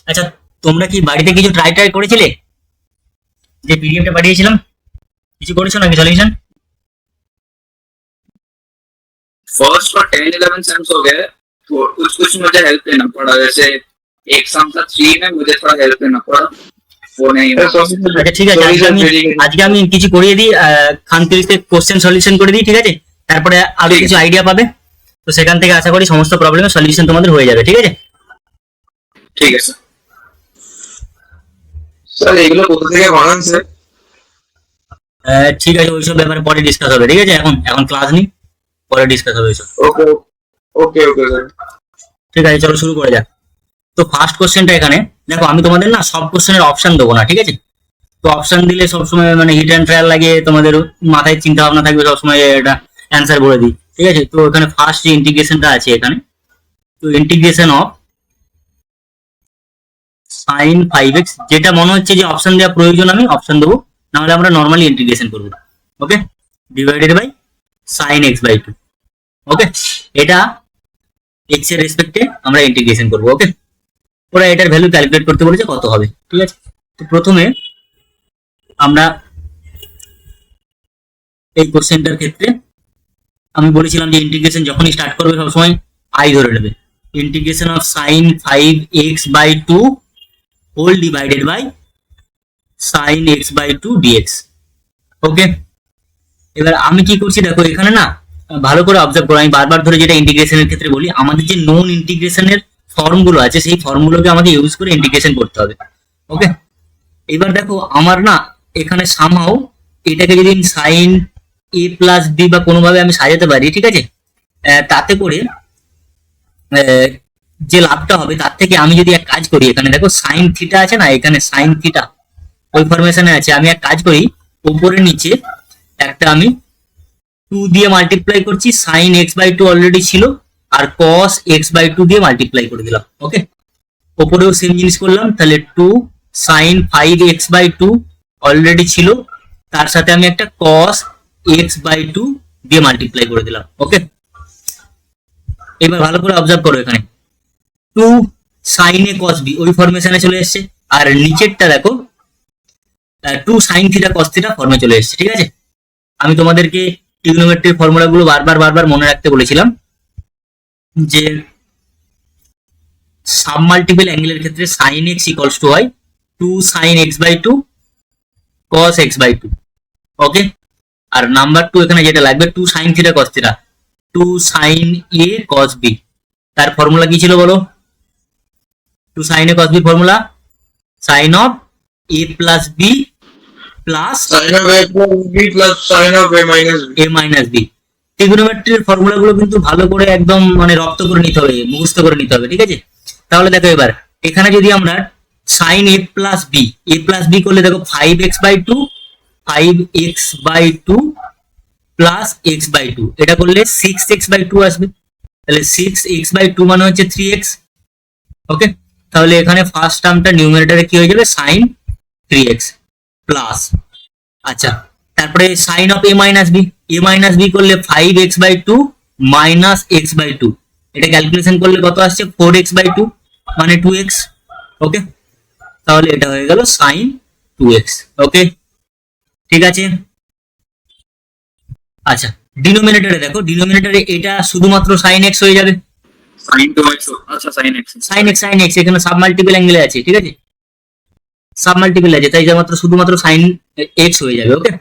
আচ্ছা, তোমরা কি বাড়িতে কিছু ট্রাই করেছিলে? যে পিডিএফটা পাঠিয়েছিলাম, কিছু করেছো নাকি সলিউশন? फर्स्ट और 10-11 सेम्स हो गए, तो कुछ कुछ मुझे हेल्प लेना पड़ा। जैसे एक सम था 3 में, मुझे थोड़ा हेल्प लेना पड़ा, वो नहीं हुआ। আচ্ছা ঠিক আছে, আজকে আমি কিছু করিয়ে দিই, খানতিরিশে কোশ্চেন সলিউশন করে দিই, ঠিক আছে? তারপরে আরো কিছু আইডিয়া পাবে, তো সেখান থেকে আশা করি সমস্ত প্রবলেমের সলিউশন তোমাদের হয়ে যাবে, ঠিক আছে? ठीक है सर এগুলো কোথা থেকে বানান স্যার? ঠিক আছে, ওইসব ব্যাপারে পরে ডিসকাস হবে, ঠিক আছে? এখন এখন ক্লাস নেই, পরে ডিসকাস হবে ওইসব। ওকে ওকে ওকে স্যার, ঠিক আছে, চলো শুরু করে যাক। তো ফার্স্ট কোশ্চেনটা এখানে দেখো, আমি তোমাদের না সব কোশ্চেনের অপশন দেবো না, ঠিক আছে? তো অপশন দিলে সবসময় মানে হিট অ্যান্ড ট্রায়াল লাগে, তোমাদের মাথায় চিন্তা ভাবনা থাকবে সবসময় এটা অ্যান্সার বলে দিই, ঠিক আছে? তো এখানে ফার্স্ট যে ইন্টিগ্রেশনটা আছে এখানে, তো ইন্টিগ্রেশন অফ সাইন 5x, যেটা মনে হচ্ছে যে অপশন দেওয়া প্রয়োজন আমি অপশন দেবো, নাহলে আমরা নর্মালি ইন্টিগ্রেশন করবো, okay? Divided by sine x by 2, okay? এটা x এর রেসপেক্টে আমরা ইন্টিগ্রেশন করবো, ওকে? ওরা এটার ভ্যালু ক্যালকুলেট করতে বলেছে কত হবে, ঠিক আছে? তো প্রথমে আমরা এই কোশ্চেনটার ক্ষেত্রে আমি বলেছিলাম যে ইন্টিগ্রেশন যখনই স্টার্ট করবে সবসময় আই ধরে নেবে। Integration of sine 5x by 2 whole divided by sine x by 2 dx, okay? এবার আমি কি করছি দেখো, এখানে না ভালো করে অবজার্ভ করো, আমি বারবার ধরে যেটা ইন্টিগ্রেশনের ক্ষেত্রে বলি, আমাদের যে নন ইন্টিগ্রেশনের ফর্মগুলো আছে সেই ফর্মগুলোকে আমাকে ইউজ করে ইন্টিগ্রেশন করতে হবে, ওকে? এবার দেখো আমার না এখানে সামহাও এটাকে যদি সাইন a প্লাস বি বা কোনোভাবে আমি সাজাতে পারি, ঠিক আছে? তাতে করে যে লাভটা হবে তার থেকে আমি যদি এক কাজ করি, এখানে দেখো সাইন থিটা আছে না, এখানে সাইন থিটা ওই ফরমেশনে আছে, আমি এক কাজ করি উপরে নিচে একটা আমি 2 দিয়ে মাল্টিপ্লাই করছি, সাইন x বাই 2 অলরেডি ছিল, আর cos x বাই 2 দিয়ে মাল্টিপ্লাই করে দিলাম, ওকে? উপরেও সেম জিনিস করলাম, তাহলে 2 সাইন 5x বাই 2 অলরেডি ছিল, তার সাথে আমি একটা cos x বাই 2 দিয়ে মাল্টিপ্লাই করে দিলাম, ওকে? এবার ভালো করে অবজার্ভ করো, এখানে 2 সাইন a cos b ওই ফরমেশনে চলে এসেছে, আর নিচেরটা দেখো 2 সাইন থিটা cos থিটা ফর্মে চলে এসেছে, ঠিক আছে? আমি তোমাদেরকে ট্রিগনোমেট্রির ফর্মুলাগুলো বারবার মনে রাখতে বলেছিলাম, যে সাব মাল্টিপল অ্যাঙ্গেলের ক্ষেত্রে সাইন x ইকুয়ালস টু হয় 2 sine x by 2 cos x by 2, okay? আর নাম্বার 2 এখানে যেটা লাগবে 2 sine theta cos theta 2 sine a cos b, তার ফর্মুলা কি ছিল বলো? 2 sine a cos b formula sine of a plus b plus sin of a plus b plus sin of a minus b। a minus b। ট্রিগনোমেট্রির ফর্মুলাগুলো কিন্তু ভালো করে একদম মানে রপ্ত করে নিতে হবে, মুখস্থ করে নিতে হবে, ঠিক আছে? তাহলে দেখো এবার এখানে যদি আমরা সাইন a প্লাস b করলে দেখো 5x by 2 5x by 2 plus x by 2, এটা করলে 6x বাই 2 আসবে, তাহলে 6x বাই 2 মানে হচ্ছে 3x, ওকে? তাহলে এখানে ফার্স্ট টার্মটা নিউমারেটরে কি হয়ে যাবে, সাইন 3x প্লাস, আচ্ছা তারপরে sine of a minus B করলে 5x by 2 minus x by 2, এটা ক্যালকুলেশন করলে কত আসছে 4x বাই 2 মানে 2x, ওকে? তাহলে এটা হয়ে গেল সাইন 2x, ওকে? ঠিক আছে। আচ্ছা ডিনোমিনেটরে দেখো, ডিনোমিনেটরে এটা শুধুমাত্র সাইন x হয়ে যাবে, sin 2x, আচ্ছা sin x এখানে সাব মাল্টিপল অ্যাঙ্গেলে আছে, ঠিক আছে? সাব মাল্টিপল আছে, তাই শুধুমাত্র সাইন x হয়ে যাবে, ওকে?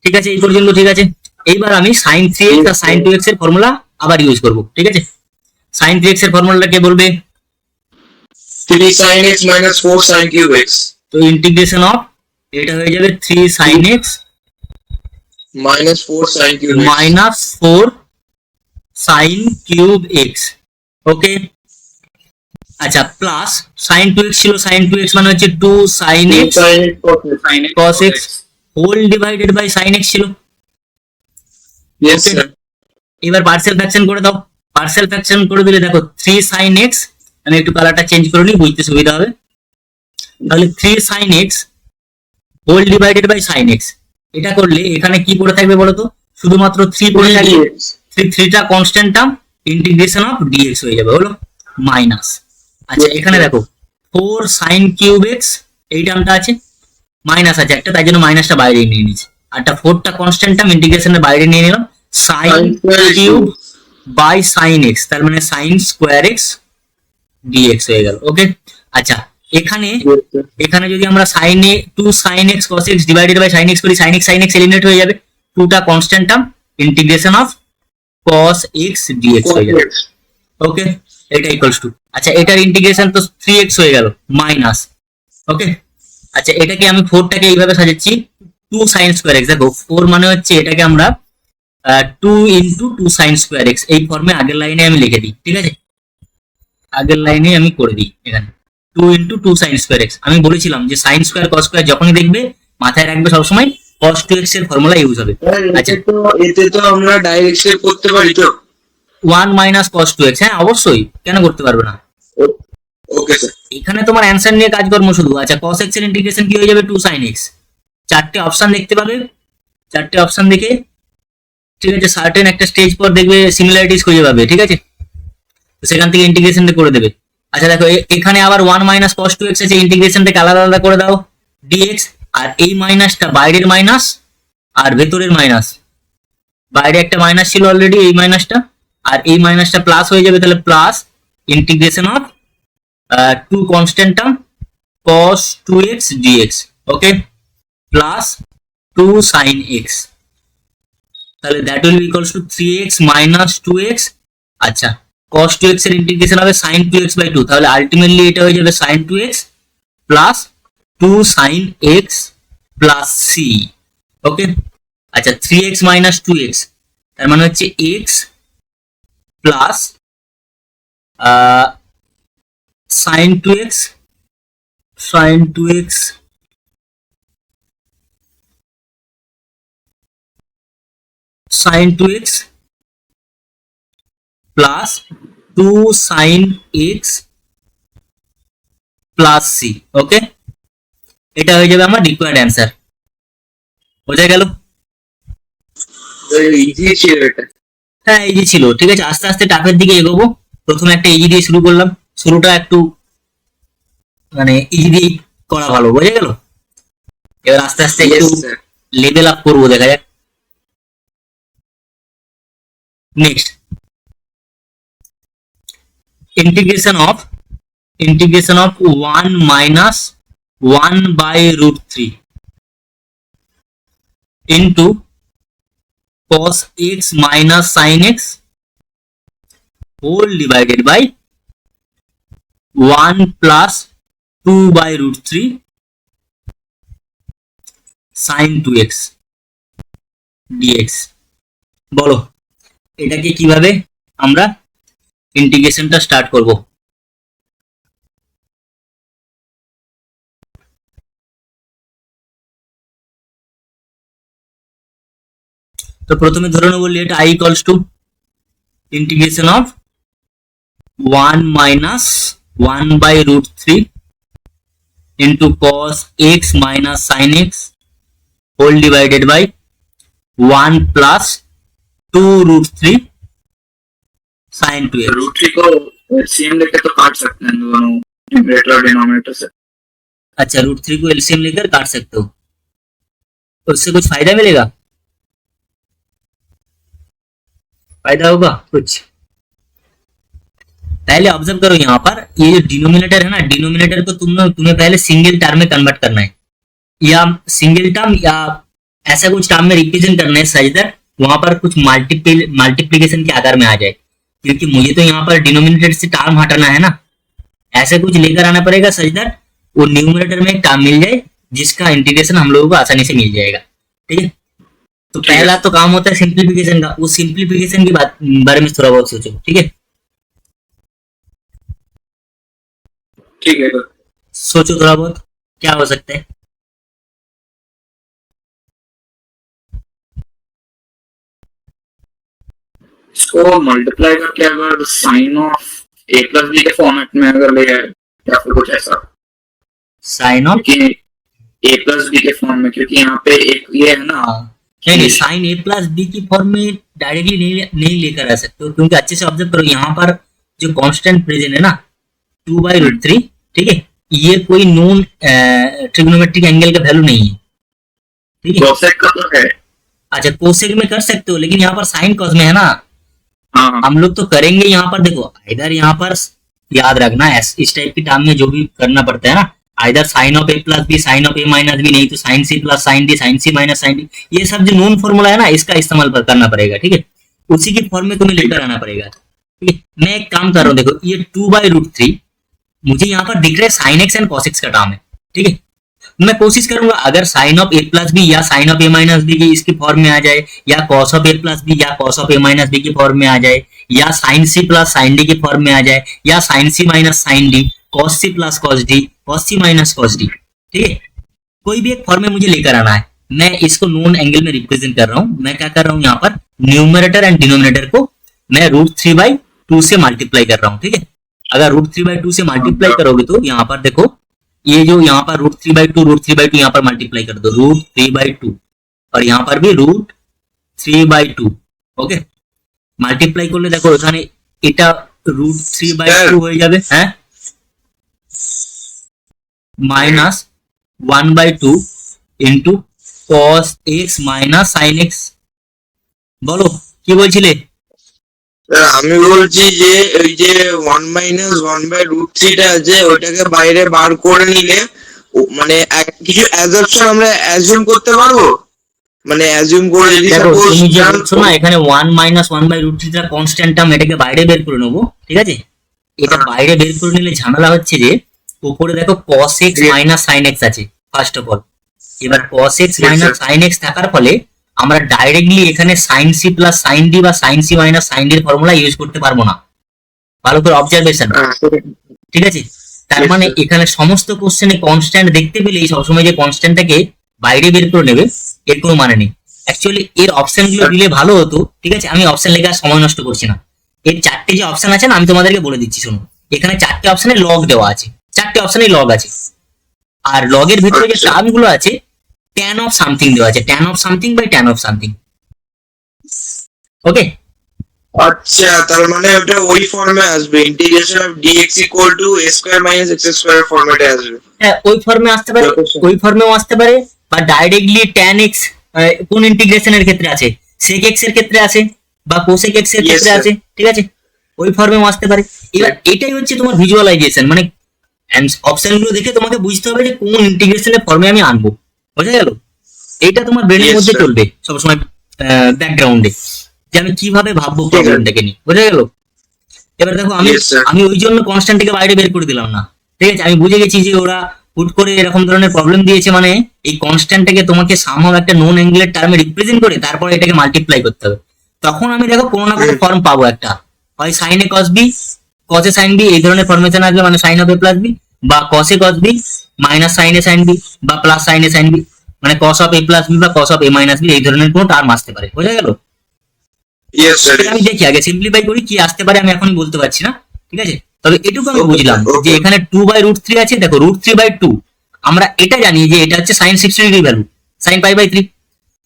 ঠিক আছে, এই পর্যন্ত ঠিক আছে। এইবার আমি সাইন 3x আর সাইন 2x এর ফর্মুলা আবার ইউজ করব, ঠিক আছে? সাইন 3x এর ফর্মুলাটা কে বলবে? 3 sin x minus 4 sin cube x তো ইন্টিগ্রেশন অফ এটা হয়ে যাবে 3 sin x minus 4 sin cube x minus 4 sin cube x, ওকে? আচ্ছা প্লাস সাইন 2x ছিল, সাইন 2x মানে হচ্ছে 2 sin x cos x whole divided by sine x ছিল, yes sir। এবার পার্সিয়াল ফ্র্যাকশন করে দাও, পার্সিয়াল ফ্র্যাকশন করে দিলে দেখো 3 sin x, আমি একটু কালারটা চেঞ্জ করে নিই বুঝতে সুবিধা হবে, তাহলে 3 sin x whole divided by sine x, এটা করলে এখানে কি পড়ে থাকবে বলো তো? শুধুমাত্র 3 পড়ে থাকবে, 3টা constant term, integration of dx হয়ে যাবে হলো মাইনাস আচ্ছা এখানে দেখো 4 সাইন কিউব এক্স এই টার্মটা আছে, মাইনাস আছে একটা, তাই জন্য মাইনাসটা বাইরে নিয়ে নিচ্ছি। আরটা 4টা কনস্ট্যান্ট টার্ম ইন্টিগ্রেশনের বাইরে নিয়ে নিলাম, sine cube by sine x, তার মানে সাইন স্কোয়ার এক্স ডিএক্স হয়ে গেল। ওকে, আচ্ছা এখানে এখানে যদি আমরা সাইন এ 2 sine x cos x divided by sine x করি, সাইন এক্স এলিমিনেট হয়ে যাবে, 2টা constant term integration of cos x dx হয়ে যাবে। ওকে, এটা ইকুয়ালস টু, আচ্ছা এটার ইন্টিগ্রেশন তো 3x হয়ে গেল মাইনাস। ওকে, আচ্ছা এটাকে আমি 4টাকে এইভাবে সাজাচ্ছি 2 sin স্কয়ার x, দেখো 4 মানে হচ্ছে এটাকে আমরা 2 ইনটু 2 sin স্কয়ার x এই ফর্মে আগের লাইনে আমি লিখে দিই, ঠিক আছে, আগের লাইনে আমি করে দিই এখানে 2 ইনটু 2 sin স্কয়ার x। আমি বলেছিলাম যে sin স্কয়ার cos স্কয়ার যখনই দেখবে মাথায় রাখবে সবসময় cos 2x এর ফর্মুলা ইউজ হবে। আচ্ছা এতে তো আমরা ডাইরেক্ট শেপ করতে পারি তো? 1 মাইনাস cos 2x, হ্যাঁ অবশ্যই, কেন করতে পারবে না। Okay sir. এখানে তোমার অ্যান্সার নিয়ে কাজকর্ম শুধু। আচ্ছা cos x এর ইন্টিগ্রেশন কি হয়ে যাবে 2 sin x, চারটে অপশন দেখতে পাবে, চারটে অপশন দেখে ঠিক আছে সার্টেন একটা স্টেজ পর দেখবে সিমিলারিটিস খুঁজে পাবে, ঠিক আছে, তো সেখান থেকে ইন্টিগ্রেশনটা করে দেবে। আচ্ছা দেখো এখানে আবার 1 মাইনাস cos 2x আছে, ইন্টিগ্রেশনটাকে আলাদা আলাদা করে দাও dx, আর এই মাইনাসটা বাইরের মাইনাস আর ভেতরের মাইনাস, বাইরে একটা মাইনাস ছিল অলরেডি এই মাইনাসটা, আর এই মাইনাসটা প্লাস হয়ে যাবে, তাহলে plus integration of 2 constant term cos 2x dx, okay, plus 2 sin x, তাহলে that will be equals two 3x minus 2x। আচ্ছা cos 2x এর ইন্টিগ্রেশন হবে sin 2x বাই 2, তাহলে আলটিমেটলি এটা হয়ে যাবে sin 2x plus 2 sin x plus c। ওকে, আচ্ছা 3x minus 2x তার মানে হচ্ছে x plus sin 2x sin 2x sin 2x plus 2 sin x plus c। ওকে, এটা হয়ে যাবে আমার রিকোয়ার্ড অ্যান্সার। বোঝা গেল? ইজি ছিল এটা। হ্যাঁ ইজি ছিল, ঠিক আছে, আস্তে আস্তে টাফের দিকে এগোবো। প্রথমে একটা ইজি দিয়ে শুরু করলাম, শুরুটা একটু মানে ইজি দিয়ে করা ভালো, বোঝা গেল? এবার আস্তে আস্তে একটু লেভেল আপ করবো, দেখা যাক। Next integration of 1 minus 1 by root 3 into cos x minus sin x whole divided by 1 plus 2 by root 3 sin 2x dx। বলো এটাকে কিভাবে আমরা ইন্টিগ্রেশনটা স্টার্ট করব? তো প্রথমে ধরে নেব let i equals to integration of 1 minus 1 by root 3 into cos x minus sin x whole divided by 1 plus 2 root 3 sin 2x। Root three को एलसीएम लेके तो काट सकते हैं दोनों न्यूमरेटर और डिनोमिनेटर से। अच्छा रूट 3 को एलसीएम लेकर काट सकते हो, तो उससे कुछ फायदा मिलेगा? फायदा होगा कुछ? पहले ऑब्जर्व करो यहाँ पर ये जो डिनोमिनेटर है ना, डिनोमिनेटर को तुम्हें पहले सिंगल टर्म में कन्वर्ट करना है, या सिंगल टर्म या ऐसा कुछ टर्म में रिप्रेजेंट करना है सच दैट वहां पर कुछ मल्टीप्लीकेशन के आकार में आ जाए, क्योंकि मुझे तो यहाँ पर डिनोमिनेटर से टर्म हटाना है ना, ऐसे कुछ लेकर आना पड़ेगा सच दैट वो न्यूमरेटर में एक टर्म मिल जाए जिसका इंटीग्रेशन हम लोगों को आसानी से मिल जाएगा, ठीक है। तो पहला तो काम होता है सिंप्लीफिकेशन का, उस सिंप्लीफिकेशन की बारे में थोड़ा बहुत सोचो, ठीक है। ठीक है, सोचो थोड़ा बहुत क्या हो सकता है। इसको मल्टीप्लाई करके अगर sine of A plus B के फॉर्मेट में अगर ले आए या फिर कुछ ऐसा, साइन ऑफ कि ए प्लस बी के फॉर्म में, क्योंकि यहाँ पे एक ये है ना, नहीं साइन ए प्लस बी की फॉर्म में डायरेक्टली नहीं लेकर आ सकते हो, क्योंकि अच्छे से ऑब्जर्व करो यहाँ पर जो कांस्टेंट प्रेजेंट है ना, 2/√3, ठीक है। ये कोई नॉन ट्रिग्नोमेट्रिक एंगल का वैल्यू नहीं है, ठीक है। कोसेक का तो है। अच्छा कोसेक में कर सकते हो, लेकिन यहाँ पर साइन कॉस में है ना, हाँ हम लोग तो करेंगे यहाँ पर। देखो इधर यहाँ पर याद रखना इस टाइप की टर्म में जो भी करना पड़ता है ना, इधर sine of A plus B, sine of A minus B, नहीं तो sine C plus sine D, sine C minus sine D, ये सब जो नॉन फॉर्मूला है ना, इसका इस्तेमाल करना पड़ेगा, ठीक है। उसी की फॉर्म में तुम्हें लेकर आना पड़ेगा, ठीक है। मैं एक काम कर रहा हूँ, देखो ये 2/√3 मुझे यहाँ पर दिख रहा है sine x and cos x का टर्म है, ठीक है। मैं कोशिश करूंगा अगर sine of A plus B या sine of A minus B की इसकी फॉर्म में आ जाए, या cos of A plus B या cos of A minus B की फॉर्म में आ जाए, या sine C plus sine D की फॉर्म में आ जाए, या sine C minus sine D, cos सी plus cos D, cos C minus cos D, ठीक है। कोई भी एक फॉर्म में मुझे लेकर आना है। मैं इसको नॉन एंगल में रिप्रेजेंट कर रहा हूँ। मैं क्या कर रहा हूँ, यहाँ पर न्यूमरेटर एंड डिनोमिनेटर को मैं √3/2 से मल्टीप्लाई कर रहा हूँ, ठीक है। अगर √3/2 से मल्टीप्लाई करोगे तो यहाँ पर देखो, ये जो यहाँ पर √3/2 यहाँ पर मल्टीप्लाई कर दो, √3/2, और यहाँ पर भी √3/2, ওকে। মাল্টিপ্লাই করলে দেখো এখানে এটা √3/2 হয়ে যাবে, হ্যাঁ, minus 1/2 into cos x minus sin x। বলো কি বলছিলে? আমি বলছি যে ওই যে 1 - 1/√3 টা আছে ওইটাকে বাইরে বার করে নিলে মানে কিছু অ্যাজাম্পশন আমরা অ্যাজিউম করতে পারবো, মানে অ্যাজিউম করে যদি দেখো সাপোজ তুমি যে বলছো না এখানে 1 - 1/√3 টা কনস্ট্যান্ট টার্ম, এটাকে বাইরে বের করে নেবো, ঠিক আছে। এটা বাইরে বের করে নিলে ঝামেলা হচ্ছে যে উপরে দেখো cos x minus sin x আছে ফার্স্ট অফ অল। এবার cos x minus sin x থাকার ফলে আমরা ডাইরেক্টলি এখানে sin c plus sin d বা sin c minus sin d এর ফর্মুলা ইউজ করতে পারবো না। ভালো করে অবজারভেশন, ঠিক আছে। তার মানে এখানে সমস্ত কোশ্চেনে কনস্ট্যান্ট দেখতে পেলে সবসময় যে কনস্ট্যান্টটাকে বাইরে বের করে নেবে এর কোনো মানে নেই। অ্যাকচুয়ালি এর অপশন গুলো দিলে ভালো হতো, ঠিক আছে। আমি অপশন লেখার সময় নষ্ট করছি না। এর চারটে যে অপশন আছে না, আমি তোমাদেরকে বলে দিচ্ছি, শোনো। এখানে চারটে অপশনে লগ দেওয়া আছে, চারটে অপশনে লগ আছে, আর লগের ভিতরে যে টার্ম গুলো আছে tan অফ সামথিং দেওয়া আছে, tan of something by tan of something, okay. আচ্ছা তার মানে ওটা ওই ফর্মে আসবে, integration of dx = a² - x² ফরম্যাটে আসবে। হ্যাঁ ওই ফর্মে আসতে পারে, ওই ফর্মেও আসতে পারে, বা ডাইরেক্টলি tan x কোন ইন্টিগ্রেশনের ক্ষেত্রে আছে, sec x এর ক্ষেত্রে আছে, বা cosec x এর ক্ষেত্রে আছে, ঠিক আছে। ওই ফর্মেও আসতে পারে। এবার এটাই হচ্ছে তোমার ভিজুয়ালাইজেশন, মানে অপশন গুলো দেখে তোমাকে বুঝতে হবে যে কোন ইন্টিগ্রেশনের ফর্মে আমি আনবো, বোঝা গেল? এটা তোমার ব্রেনের মধ্যে চলবে সবসময় ব্যাকগ্রাউন্ডে, যে আমি কিভাবে ভাববো প্রবলেমটাকে নিয়ে, বোঝা গেল? এবার দেখো আমি ওই জন্য কনস্ট্যান্টকে বাইরে বের করে দিলাম না, ঠিক আছে। আমি বুঝে গেছি যে ওরা হুট করে এরকম ধরনের প্রবলেম দিয়েছে, মানে এই কনস্ট্যান্টটাকে তোমাকে সামহাও একটা নন অ্যাঙ্গুলার টার্মে রিপ্রেজেন্ট করে তারপরে এটাকে মাল্টিপ্লাই করতে হবে। তখন আমি দেখো কোনো না কোনো ফর্ম পাবো একটা, হয় sine A cos B, cos A sine B, এই ধরনের ফরমেশন আসবে, মানে sine of A plus B, বা cos A cos B minus sine A sine B, বা plus sine A sine B, মানে cos of A plus B বা cos of A minus B, এই ধরনের কোনো টার্ম আসতে পারে, বোঝা গেল? Yes sir. আমি দেখি আগে সিম্পলিফাই করি কি আসতে পারে, আমি এখনই বলতে পারছি না, ঠিক আছে। তবে এটুকু আমি বুঝলাম যে এখানে 2/√3 আছে। দেখো √3/2 আমরা এটা জানি যে এটা হচ্ছে sin 60 ডিগ্রি ভ্যালু, sin π/3।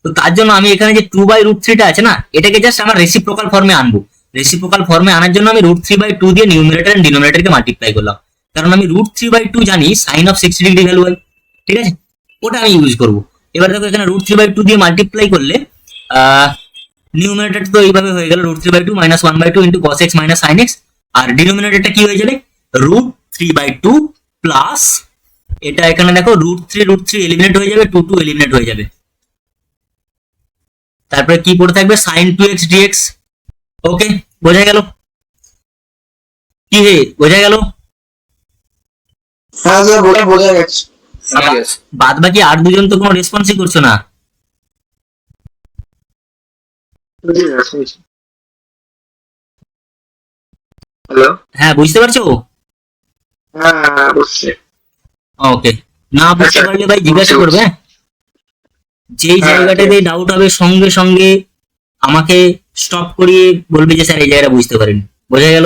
তো তার জন্য আমি এখানে যে 2/√3 টা আছে না, এটাকে জাস্ট আমার রেসিপ্রোকাল ফর্মে আনবো। রেসিপ্রোকাল ফর্মে আনার জন্য আমি √3/2 দিয়ে নিউমারেটর এন্ড ডিনোমিনেটরকে মাল্টিপ্লাই করলাম, কারণ আমি √3/2 জানি sin অফ 60 ডিগ্রি ভ্যালু হয়, ঠিক আছে। ওটা আমি ইউজ করব। এবার দেখো এখানে √3/2 দিয়ে মাল্টিপ্লাই করলে নিউমারেটর তো এইভাবে হয়ে গেল √3/2 - 1/2 into cos x minus sin x, আর ডিনোমিনেটরটা কি হয়ে যাবে √3/2 প্লাস এটা এখানে দেখো √3 এলিমিনেট হয়ে যাবে, 2 এলিমিনেট হয়ে যাবে, তারপরে কি পড়ে থাকবে sin 2x dx। ওকে বোঝা গেল? কি হে বোঝা গেল? হ্যাঁ স্যার ওটা বোঝা গেছে। বাদ বাকি আর দুজন তো কোনো রেসপন্সই করছো না। হ্যালো, হ্যাঁ বুঝতে পারছো? হ্যাঁ অবশ্যই। ওকে, না বুঝতে পারলে ভাই জিজ্ঞাসা করবে, হ্যাঁ? যেই জায়গাটাতে ডাউট হবে সঙ্গে সঙ্গে আমাকে স্টপ করিয়ে বলবে যে স্যার এই জায়গাটা বুঝতে পারেনি, বোঝা গেল?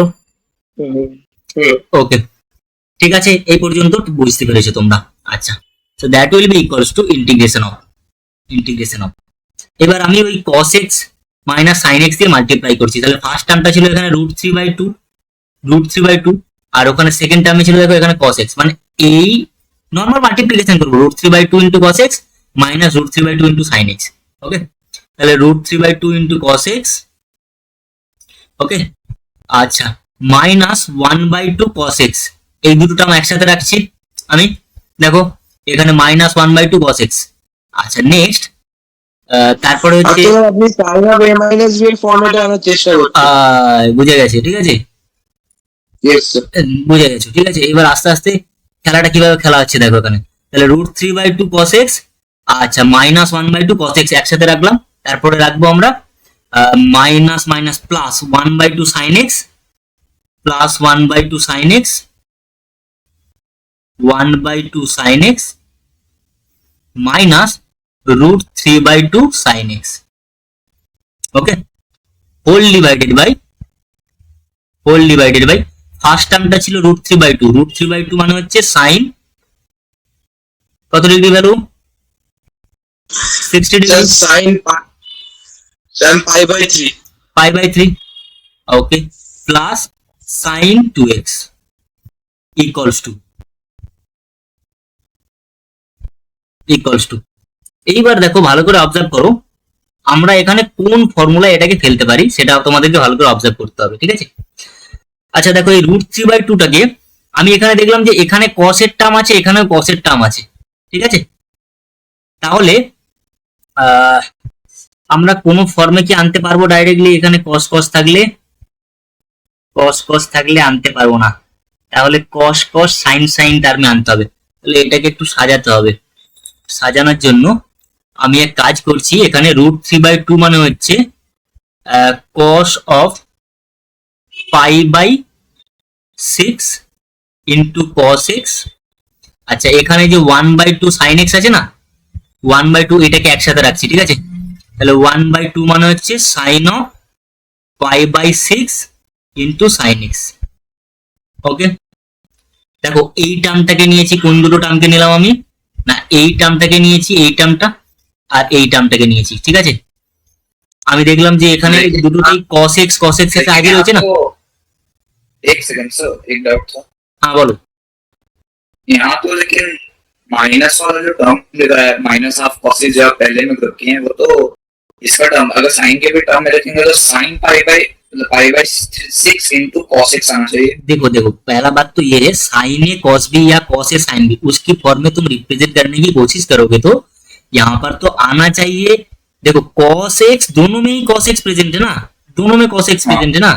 ওকে ঠিক আছে, এই পর্যন্ত বুঝতে পেরেছো তোমরা। আচ্ছা, so that will be equals to integration of. এবার আমি ওই cos x minus sin x দিয়ে মাল্টিপ্লাই করছি, তাহলে ফার্স্ট টার্মটা ছিল এখানে √3/2, আর ওখানে সেকেন্ড টার্মে ছিল দেখো এখানে cos x, মানে এই নর্মাল মাল্টিপ্লিকেশন করবো √3/2 into cos x minus √3/2 into sin x। ওকে, তাহলে √3/2 ইন্টু cos x, ওকে, আচ্ছা, মাইনাস 1/2 cos x, এই দুটো টার্ম একসাথে রাখছি আমি, দেখো এখানে মাইনাস 1/2 cos x। আচ্ছা, নেক্সট তারপরে হচ্ছে আচ্ছা আপনি sin of a minus b এর ফর্মেটে আনার চেষ্টা করছেন। বুঝে গেছে, ঠিক আছে, Yes, sir. বুঝে গেছো, ঠিক আছে। এবার আস্তে আস্তে খেলাটা কিভাবে খেলা হচ্ছে দেখো এখানে, তাহলে √3/2 cos x, আচ্ছা, মাইনাস 1/2 cos x একসাথে রাখলাম, তারপরে রাখবো আমরা minus minus plus 1/2 sin x, plus 1/2 sin x, 1/2 sin x minus √3/2 sin x, okay, whole divided by first টার্মটা ছিল √3/2 মানে হচ্ছে সাইন কত degree value, 60 degree, sin pi/3 okay, plus sine 2x equals to, এইবার দেখো ভালো করে অবজার্ভ করো, আমরা এখানে কোন ফর্মুলা এটাকে ফেলতে পারি সেটা তোমাদেরকে ভালো করে অবজার্ভ করতে হবে, ঠিক আছে। আচ্ছা দেখো, এই √3/2টাকে আমি এখানে দেখলাম যে এখানে cos এর টার্ম আছে, এখানেও cos এর টার্ম আছে, ঠিক আছে। তাহলে আমরা কোন ফর্মে কি আনতে পারবো ডাইরেক্টলি, এখানে cos থাকলে আনতে পারবো না, তাহলে cos sin টার্মে আনতে হবে। তাহলে এটাকে একটু সাজাতে হবে, সাজানোর জন্য আমি এক কাজ করছি, এখানে √3/2 মানে হচ্ছে cos of pi/6 into cos x, আচ্ছা, এখানে যে 1/2 sin x আছে না, 1/2 এটাকে একসাথে রাখছি, ঠিক আছে। তাহলে 1/2 মানে হচ্ছে sin of pi/6 into sin x, ওকে। দেখো এই টার্মটাকে নিয়েছি, কোন দুটো টার্মকে নিলাম আমি, না এই টার্মটাকে নিয়েছি, এই টার্মটা আর এই টার্মটাকে নিয়েছি, ঠিক আছে। আমি দেখলাম যে এখানে দুটোতেই cos x এর আগে রয়েছে না। एक सेकंड सर, एक डाउट था হ্যাঁ বলো। यहाँ तो, लेकिन माइनस वाला जो टर्म लिख रहा है, माइनस ऑफ कॉसेज जो आप पहले में रखे हैं, वो तो इसका टर्म, अगर साइन के भी टर्म में रखेंगे तो sign pi/6 into cos x आना चाहिए। देखो पहला बात तो ये है, साइन ए cos b या cos ए साइन बी, उसकी फॉर्म में तुम रिप्रेजेंट करने की कोशिश करोगे तो यहाँ पर तो आना चाहिए, देखो cos x दोनों में ही cos x प्रेजेंट है ना, दोनों में cos x प्रेजेंट है ना।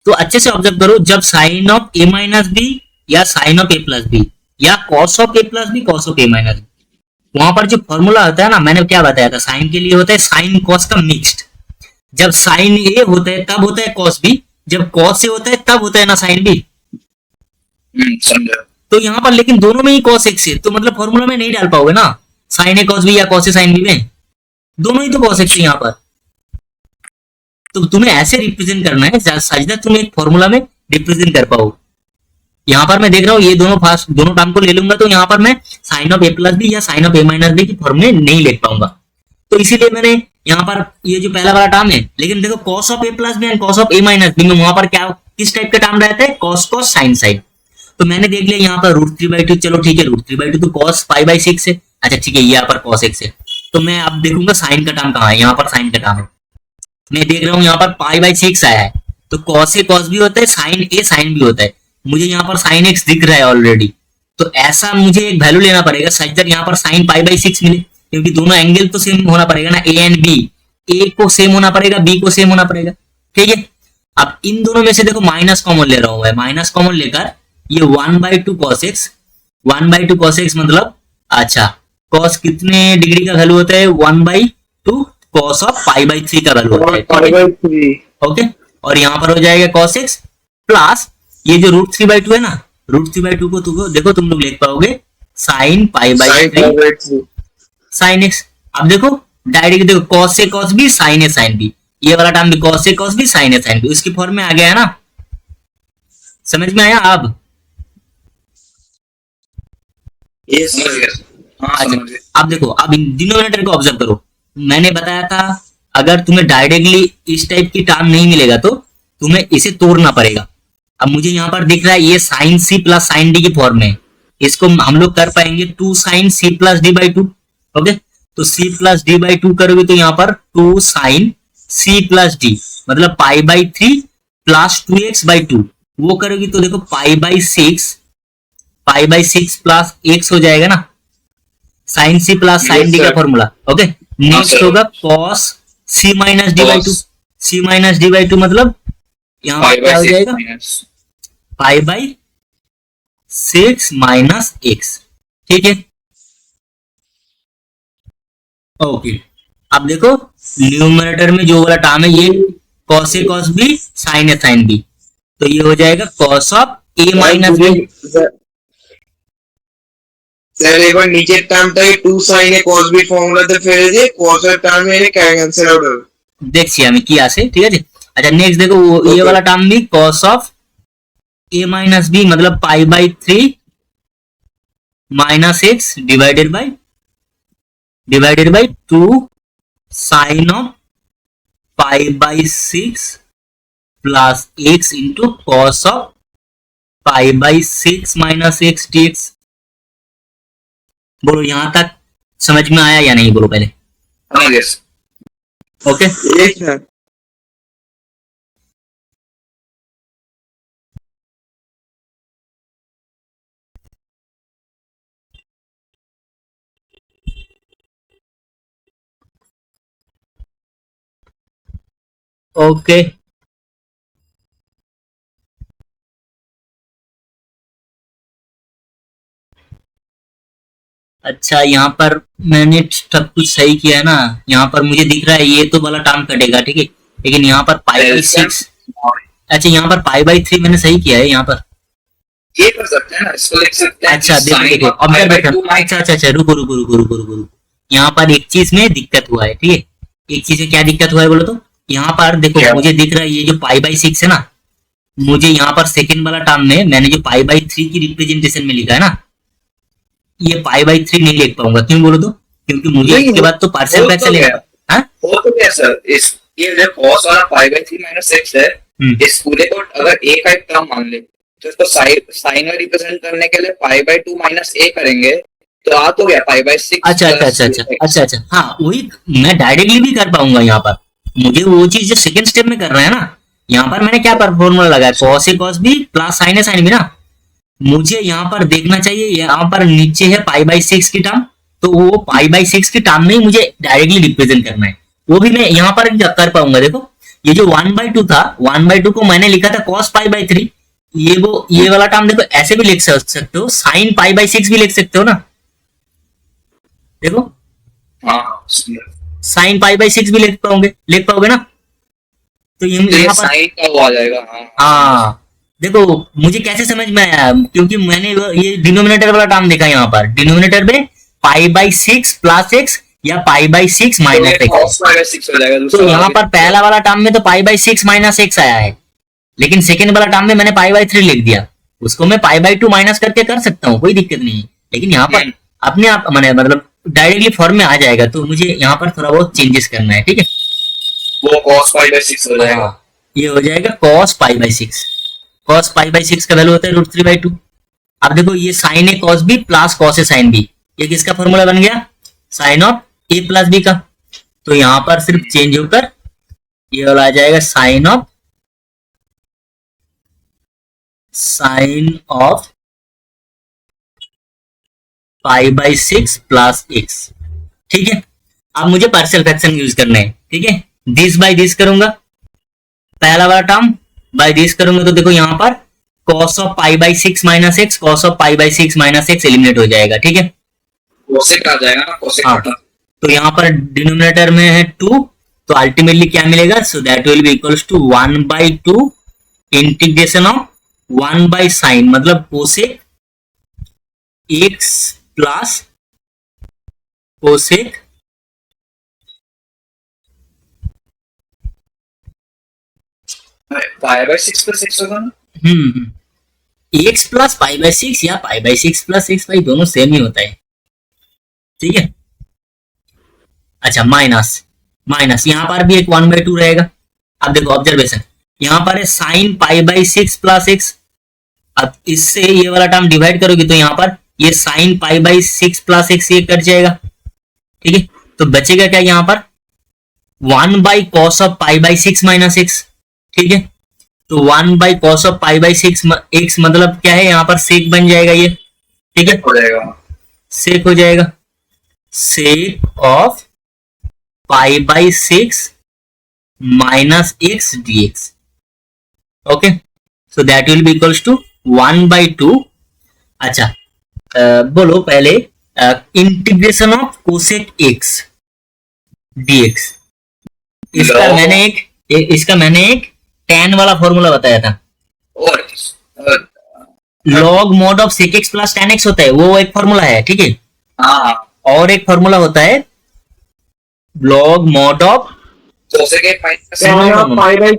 तो अच्छे से ऑब्जर्व करो, जब sine of a minus B या sine of a plus B या cos of a plus B cos of a minus B, वहां पर जो फॉर्मूला होता है ना, मैंने क्या बताया था, साइन के लिए होता है साइन cos का मिक्स्ड, जब साइन ए होता है तब होता है cos b, जब cos ए होता है तब होता है ना साइन b। समझा। तो यहाँ पर लेकिन दोनों में ही cos x है, तो मतलब फॉर्मूला में नहीं डाल पाओगे ना साइन ए cos b या cos ए साइन b में, दोनों ही तो cos x है यहाँ पर। तो तुम्हें ऐसे रिप्रेजेंट करना है साजिदा, तुम एक फॉर्मूला में रिप्रेजेंट कर पाओ। यहाँ पर मैं देख रहा हूँ ये दोनों टर्म को ले लूंगा, तो यहाँ पर मैं sine of a plus B या sine of a minus B की फॉर्म में नहीं लिख पाऊंगा, तो इसीलिए मैंने यहाँ पर ये जो पहला वाला टर्म है, लेकिन देखो cos of a plus B and cos of a minus B में वहां पर क्या किस टाइप का टर्म रहता है, cos sin। तो मैंने देख लिया यहाँ पर √3/2, चलो ठीक है, √3/2 तो cos pi/6 है, अच्छा ठीक है, यहाँ पर cos x है, तो मैं अब देखूंगा साइन का टर्म कहाँ है, यहाँ पर साइन का टर्म है, मैं देख रहा हूँ यहाँ पर pi/6 आया है, तो cos a cos b होता है, sin a sin b होता है, मुझे यहाँ पर sin x दिख रहा है ऑलरेडी, तो ऐसा मुझे एक वैल्यू लेना पड़ेगा सच दैट यहाँ पर sin pi/6 मिले, क्योंकि दोनों एंगल तो सेम होना पड़ेगा ना, a एंड b, a को सेम होना पड़ेगा, b को सेम होना पड़ेगा, ठीक है। अब इन दोनों में से देखो माइनस कॉमन ले रहा हूं मैं, माइनस कॉमन लेकर ये 1/2 cos x, 1/2 cos x मतलब, अच्छा, cos कितने डिग्री का वैल्यू होता है, 1/2 cos ऑफ pi/3 का वैल्यू होता है, ओके। और यहाँ पर हो जाएगा cos x प्लस ये जो √3/2 है ना, √3/2 को देखो तुम लोग लिख पाओगे sin pi/3 sin x। अब देखो डायरेक्ट देखो cos a cos b sin a sin b, ये वाला टर्म भी cos a cos b sin a sin b उसकी फॉर्म में आ गया है ना, समझ में आया अब। समझ गया। हाँ, समझ गया। अब देखो, अब इन डिनोमिनेटर को ऑब्जर्व करो, मैंने बताया था अगर तुम्हें डायरेक्टली इस टाइप की टर्म नहीं मिलेगा तो तुम्हें इसे तोड़ना पड़ेगा, अब मुझे यहाँ पर दिख रहा है ये sine C plus sine D की फॉर्म में, इसको हम लोग कर पाएंगे 2 sine C plus D by 2। Okay, तो सी प्लस डी बाई 2 करोगे तो यहाँ पर 2 साइन सी प्लस डी मतलब pi by 3 plus 2x by 2, वो करोगी तो देखो पाई बाई 6 प्लस x हो जाएगा ना, sine C plus sine D का फॉर्मूला। ओके, नेक्स्ट होगा cos C minus D by 2, C minus D by 2 मतलब यहाँ पर क्या हो जाएगा, पाई बाई 6 माइनस एक्स। ठीक है, ओके। अब देखो न्यूमरेटर में जो वाला टर्म है ये cos A cos B sine A sine B, तो ये हो जाएगा cos of A minus B. Sir এবার নিচের টার্মটাকে 2 sin এ cos b ফর্মুলাতে ফেলে দিয়ে cos এর টার্মে এনে ক্যান্সেল আউট হবে। দেখছি আমি কি আছে, ঠিক আছে। अच्छा नेक्स्ट देखो ये वाला टर्म भी cos of a minus B मतलब pi by 3 minus x divided by 2 sine of pi by 6 plus x into cos of pi by 6 minus x dx. बोलो यहां तक समझ में आया या नहीं, बोलो पहले। ओके, एक है ओके। अच्छा यहाँ पर मैंने सब कुछ सही किया है ना, यहाँ पर मुझे दिख रहा है ये तो वाला टर्म कटेगा, ठीक है, लेकिन यहाँ पर पाई बाई 6, अच्छा यहाँ पर पाई बाई 3 मैंने सही किया है यहाँ पर। ये कर सकते हैं ना, इसको लिख सकते हैं। अच्छा देखो ऑब्जर्वेशन, अच्छा रुको, यहाँ पर एक चीज में दिक्कत हुआ है, ठीक है, एक चीज में क्या दिक्कत हुआ है बोलो तो, यहाँ पर देखो मुझे दिख रहा है ये जो पाई बाई 6 है ना, मुझे यहाँ पर सेकेंड वाला टर्म में मैंने जो पाई बाई 3 की रिप्रेजेंटेशन में लिखा है ना, ये पाई बाई 3 नहीं लिख पाऊंगा, क्यों बोलो तो, क्योंकि मुझे इसके बाद तो पार्शियल फ्रैक्शन लेना है। वो तो क्या सर, इस ये जो cos वाला पाई बाई 3 माइनस 6 है, इस पूरे को अगर a का एक टर्म मान ले तो इसको साइन में रिप्रेजेंट करने के लिए पाई बाई 2 माइनस a करेंगे तो आ तो गया पाई बाई 6। अच्छा, हाँ वही मैं डायरेक्टली भी कर पाऊंगा यहाँ पर, मुझे वो चीज जो सेकंड स्टेप में कर रहे हैं ना, यहाँ पर मैंने क्या फॉर्मूला लगाया cos a cos b plus sign a sin b ना, मुझे यहाँ पर देखना चाहिए यहाँ पर नीचे है पाई बाई 6 की टर्म, तो वो पाई बाई 6 की टर्म में ही मुझे डायरेक्टली रिप्रेजेंट करना है, वो भी मैं यहाँ पर कर पाऊंगा। देखो ये जो 1/2 था, 1/2 को मैंने लिखा था cos पाई बाई 3, ये वाला टर्म देखो ऐसे भी लिख सकते हो, साइन पाई बाई 6 भी लिख सकते हो ना, देखो साइन पाई बाई 6 भी लिख पाओगे ना, तो यहाँ पर साइन का वो आ जाएगा। हाँ देखो मुझे कैसे समझ में आया, क्योंकि मैंने ये डिनोमिनेटर वाला टर्म देखा, यहाँ पर डिनोमिनेटर में पाई बाई 6 प्लस एक्स या पाई बाई 6 माइनस एक्स, तो यहाँ पर पहला वाला टर्म में तो पाई बाई 6 माइनस एक्स आया है, लेकिन सेकेंड वाला टर्म में मैंने पाई बाई 3 लिख दिया, उसको मैं पाई बाई 2 माइनस करके कर सकता हूँ, कोई दिक्कत नहीं है, लेकिन यहाँ पर अपने आप मतलब डायरेक्टली फॉर्म में आ जाएगा, तो मुझे यहाँ पर थोड़ा बहुत चेंजेस करना है, ठीक है, वो cos पाई बाई 6 हो जाएगा, ये हो जाएगा cos pi by 6, cos pi by 6 का वैल्यू होता है √3/2। अब देखो ये sine A cos b plus cos A sin b, ये किसका फॉर्मूला बन गया, sine of a plus b का, तो यहाँ पर सिर्फ चेंज होकर ये वाला आ जाएगा sine of pi by 6 plus x, ठीक है। अब मुझे पार्शियल फ्रैक्शन यूज करना है, ठीक है, दिस बाय दिस करूंगा, पहला वाला टर्म बाय दिस करूंगा, तो देखो यहाँ पर cos of pi by 6 minus x, cos of pi by 6 minus x eliminate हो जाएगा, ठीक है, कोसेक आ जाएगा ना, कोसेक हटा, तो यहाँ पर डिनोमिनेटर में है 2, तो अल्टीमेटली क्या मिलेगा, so that will be equals to 1/2 integration of 1 by sine मतलब cosec x plus cosec pi by 6 plus 6 होगा ना, एक्स प्लस पाई बाई 6 या pi by 6 plus x pi दोनों सेम ही होता है, ठीक है। अच्छा माइनस यहाँ पर भी एक 1/2 रहेगा। अब देखो ऑब्जर्वेशन, यहाँ पर है sine pi by 6 plus x. अब इससे ये वाला टर्म डिवाइड करोगे तो यहाँ पर ये sine pi by 6 plus x ये कट जाएगा, ठीक है। तो बचेगा क्या यहाँ पर 1 by cos of pi by 6 minus x, ठीक है। तो 1 by cos of pi by 6 x मतलब क्या है, यहाँ पर सेक बन जाएगा ये, ठीक है, हो जाएगा। सेक हो जाएगा, sec of pi by 6 minus x dx, okay. So that will be equals to 1 by 2। अच्छा बोलो पहले integration of cosec x dx। इसका मैंने एक tan वाला फॉर्मूला बताया था, और log mod of sec x plus tan x होता है, वो एक फॉर्मूला है, ठीक है। हाँ, और एक फॉर्मूला होता है लॉग मोड ऑफ कोसेक एक minus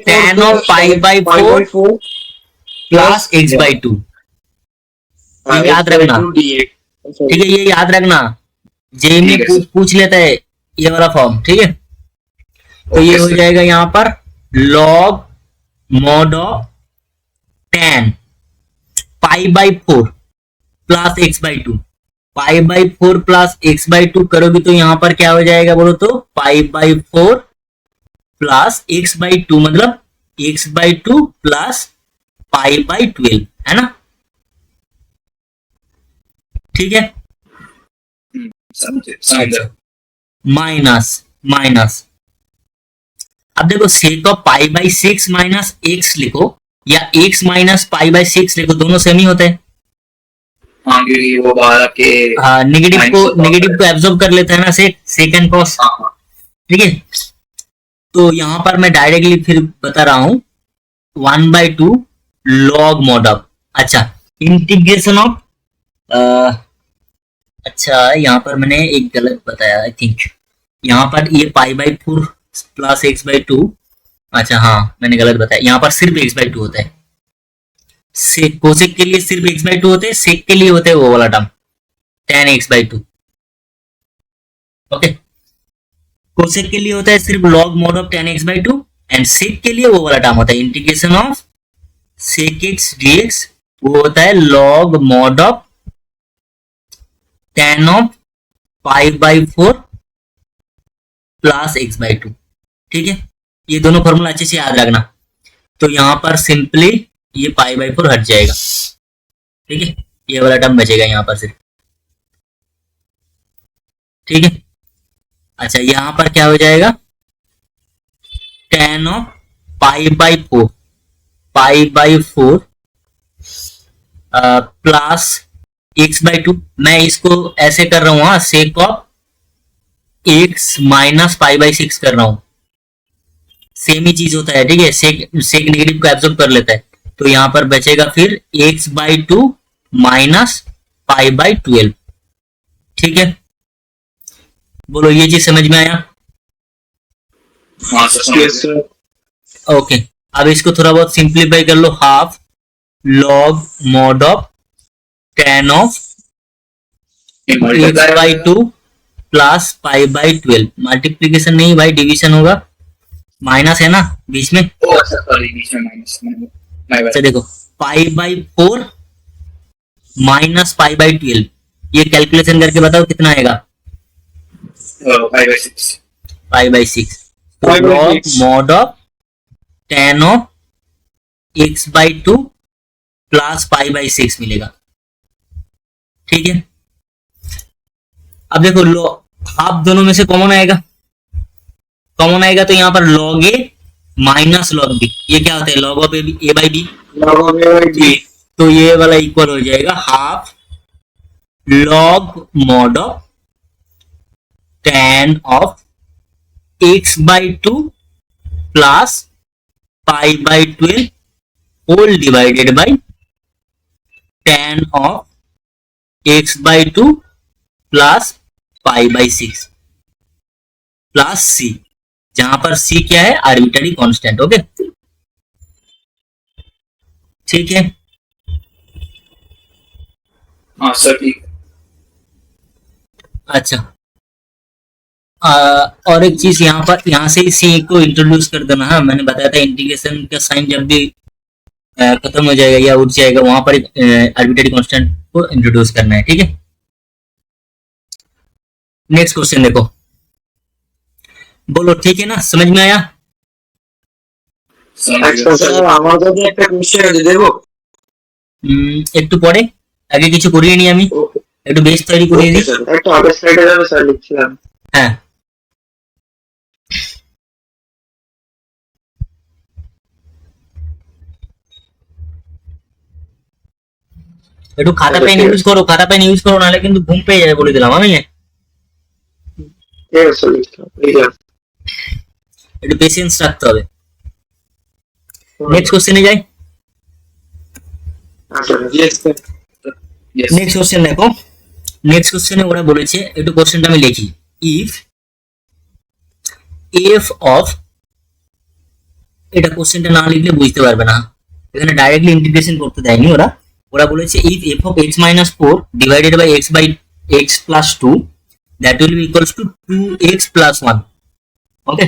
tan of pi by 4 plus x by 2। ये याद रखना, ठीक है, ये याद रखना, जेई में ठीक है, पूछ लेता है ये वाला फॉर्म, ठीक है। तो ये हो जाएगा यहाँ पर log mod of tan pi by 4 plus x by 2। Pi by 4 plus x by 2 करोगे तो यहाँ पर क्या हो जाएगा बोलो तो पाई बाई 4 प्लस एक्स बाई 2 मतलब x by 2 plus pi by 12, है ना, ठीक है। समझे। माइनस अब देखो सेक of pi by 6 minus x लिखो या एक्स माइनस पाई बाई 6 लिखो, दोनों सेम ही होते हैं। हाँ, क्योंकि वो 12 के हाँ, नेगेटिव को एब्जॉर्ब कर लेता है ना सेक एंड कॉस, हाँ, ठीक है। तो यहां पर मैं डायरेक्टली फिर बता रहा हूं 1 बाई 2 लॉग मॉड ऑफ, अच्छा इंटीग्रेशन ऑफ, अच्छा यहाँ पर मैंने एक गलत बताया आई थिंक, यहाँ पर ये पाई बाई 4 प्लस एक्स बाई 2, अच्छा हाँ मैंने गलत बताया, यहाँ पर सिर्फ एक्स बाई 2 होता है। कोसेक के लिए सिर्फ एक्स बाई 2 होते हैं, सेक के लिए होते हैं वो वाला term tan x by 2, okay. Cosec के लिए होता है सिर्फ log mod of tan x by 2 and sec के लिए वो वाला टर्म होता है integration of sec x dx, वो होता है log mod of tan of pi by 4 plus x by 2, ठीक है। ये दोनों फॉर्मूला अच्छे से याद रखना। तो यहां पर सिंपली ये पाई बाई 4 हट जाएगा, ठीक है, ये वाला टर्म बचेगा यहां पर सिर्फ, ठीक है। अच्छा यहां पर क्या हो जाएगा tan of pi by 4 plus x by 2। मैं इसको ऐसे कर रहा हूं, हाँ, sake of x minus pi by 6 कर रहा हूं, सेम ही चीज होता है, ठीक है। सेक नेगेटिव को एब्जॉर्ब कर लेता है, तो यहां पर बचेगा फिर x by 2 minus pi by 12, ठीक है। बोलो ये चीज समझ में आया? हाँ सर, ओके, अब इसको थोड़ा बहुत सिंप्लीफाई कर लो, half log mod of tan of x by 2 plus pi by 12। Multiplication नहीं भाई, डिवीजन होगा, माइनस है ना बीच में। अच्छा देखो पाई बाई 4 माइनस पाई बाई 12, ये कैलकुलेशन करके बताओ कितना आएगा? पाई बाई 6। तो log mod of tan of x by 2 plus pi by 6 मिलेगा, ठीक है। अब देखो हाफ दोनों में से कॉमन आएगा, तो यहां पर log a minus log b, ये क्या होता है log of a by b, तो ये वाला इक्वल हो जाएगा half log mod of tan of x by 2 plus pi by 12 whole divided by tan of x by 2 plus pi by 6 plus c, जहां पर c क्या है? आर्बिट्ररी कांस्टेंट, ओके, ठीक है। हाँ सर ठीक। अच्छा और एक चीज यहाँ से ही सी को इंट्रोड्यूस कर देना। हाँ, मैंने बताया था इंटीग्रेशन का साइन जब भी खत्म हो जाएगा या उठ जाएगा वहां पर आर्बिट्रेरी कांस्टेंट को इंट्रोड्यूस करना है। ठीक है, नेक्स्ट क्वेश्चन देखो, बोलो ठीक है ना, समझ में आया? আচ্ছা স্যার আমার কাছে একটা কোশ্চেন আছে দেবো? একটু পরে, আগে কিছু করিয়ে নি আমি, একটু বেস তৈরি করিয়ে দিই। একটা আগের স্লাইডে যাবে স্যার, লিখছিলাম। হ্যাঁ, একটু খাতা পেন ইউজ করো, খাতা পেন ইউজ করো, নাহলে কিন্তু ঘুম পেয়ে যাবে বলে দিলাম আমি। ঠিক আছে স্যার, লিখলাম। একটু পেশেন্স রাখতে হবে। নেক্সট কোশ্চেনে যাই। আচ্ছা ইয়েস স্যার। নেক্সট কোশ্চেন দেখো, নেক্সট কোশ্চেনে ওরা বলেছে, একটু কোশ্চেনটা আমি লিখি। ইফ এফ অফ, এটা কোশ্চেনটা না লিখলে বুঝতে পারবে না, এখানে ডাইরেক্টলি ইন্টিগ্রেশন করতে দেয়নি ওরা। ওরা বলেছে if F of x minus 4 divided by x plus 2 that will be equals to 2x plus 1। Okay,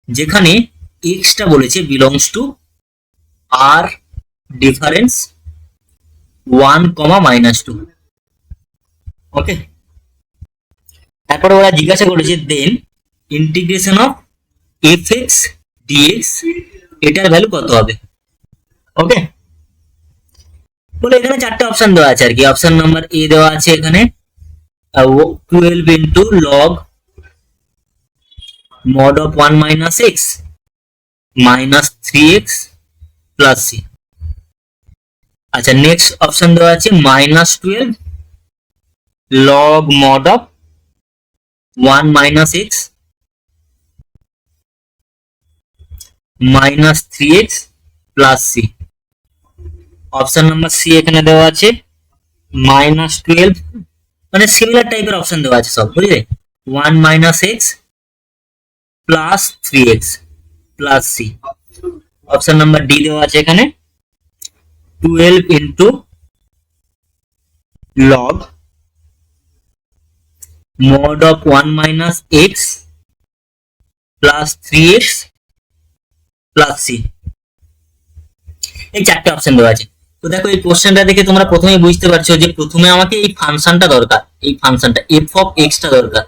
যেখানে এক্সটা বলেছে belongs to R difference 1, -2। Okay, তারপরে ওরা জিজ্ঞাসা করেছে then integration of F x dx, এটার ভ্যালু কত হবে? ওকে, বলে এখানে চারটে অপশন দেওয়া আছে আর কি। অপশন নাম্বার এ দেওয়া আছে এখানে 12 into log mod of 1 minus x minus 3x plus c। আচ্ছা, নেক্সট অপশন দেওয়া আছে -12 log mod of 1 minus x minus 3x plus c। Option number C এখানে দেওয়া আছে -12, মানে সিমিলার টাইপের অপশন দেওয়া আছে সব, বুঝলে? 1 minus x plus 3x plus c। Option number D দেওয়া আছে এখানে 12 into log mod of 1 minus x plus 3x plus c। এই চারটে অপশন দেওয়া আছে। তো দেখো, এই কোশ্চেনটা দেখে তোমরা প্রথমে বুঝতে পারছো যে প্রথমে আমাকে এই ফাংশনটা দরকার, এই ফাংশনটা এফ অফ এক্স টা দরকার।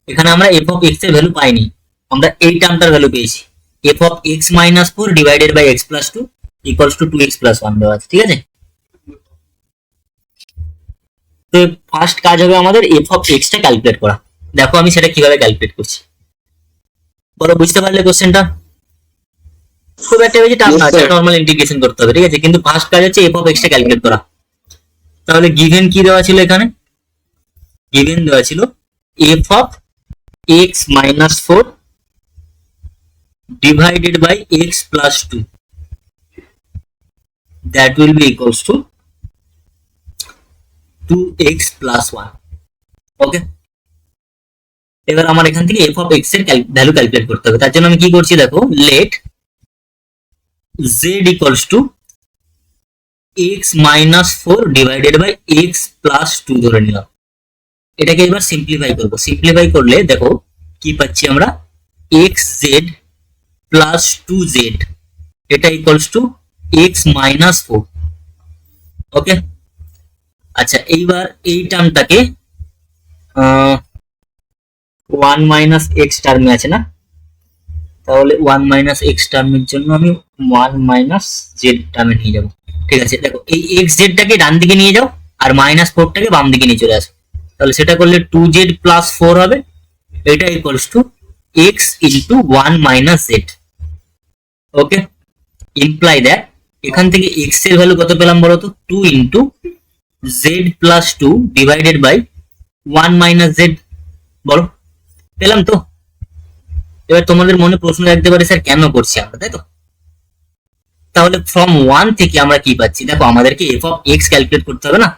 এখানে আমরা এফ অফ এক্স এর ভ্যালু পাইনি, আমরা এই টার্মটার ভ্যালু পেয়েছি। F of x minus 4 divided by x plus 2 equals to 2x plus 1 দেওয়া আছে। ঠিক আছে, তো ফার্স্ট কাজ হবে আমাদের এফ অফ এক্স টা ক্যালকুলেট করা। দেখো আমি সেটা কিভাবে ক্যালকুলেট করছি, বলো বুঝতে পারলে কোশ্চেনটা? খুব একটা বেশি টাফ না, নরমাল ইন্টিগ্রেশন করতে হবে। ঠিক আছে, কিন্তু ফার্স্ট কাজ হচ্ছে এফ অফ এক্স টা ক্যালকুলেট করা। তাহলে গিভেন কি দেওয়া ছিল এখানে? গিভেন দেওয়া ছিল F of x minus 4 divided by x plus 2 that will be equals to 2x plus 1। ওকে, এবার আমার এখান থেকে f of x এর ভ্যালু ক্যালকুলেট করতে হবে। তার জন্য আমি কি করছি দেখো, let z equals to x minus 4 divided by x plus 2 ধরে নিলাম। এটাকে এবার সিম্পলিফাই করব। সিম্পলিফাই করলে দেখো কি পাচ্ছি আমরা, xz প্লাস 2z, এটা ইকুয়ালস টু x মাইনাস 4। ওকে, আচ্ছা এইবার এই টার্মটাকে 1 মাইনাস এক্স টার্মে আছে না, তাহলে 1 মাইনাস এক্স টার্মের জন্য আমি 1 মাইনাস জেড টার্মে নিয়ে যাব। ঠিক আছে, দেখো এই এক্স জেডটাকে ডান দিকে নিয়ে যাও আর মাইনাস 4টাকে বাম দিকে নিয়ে চলে আসো, তাহলে সেটা করলে 2z প্লাস 4 হবে। এটা equals two x into 1 minus Z. Okay, imply that এখান থেকে x এর ভ্যালু কত পেলাম বলো তো, 2 into Z plus 2 divided by 1 minus Z. বলো পেলাম তো? এবার তোমাদের মনে প্রশ্ন রাখতে পারে স্যার কেন করছি আমরা, তাই তো? তাহলে ফ্রম 1 থেকে আমরা কি পাচ্ছি, দেখো আমাদেরকে এফ অফ এক্স ক্যালকুলেট করতে হবে না,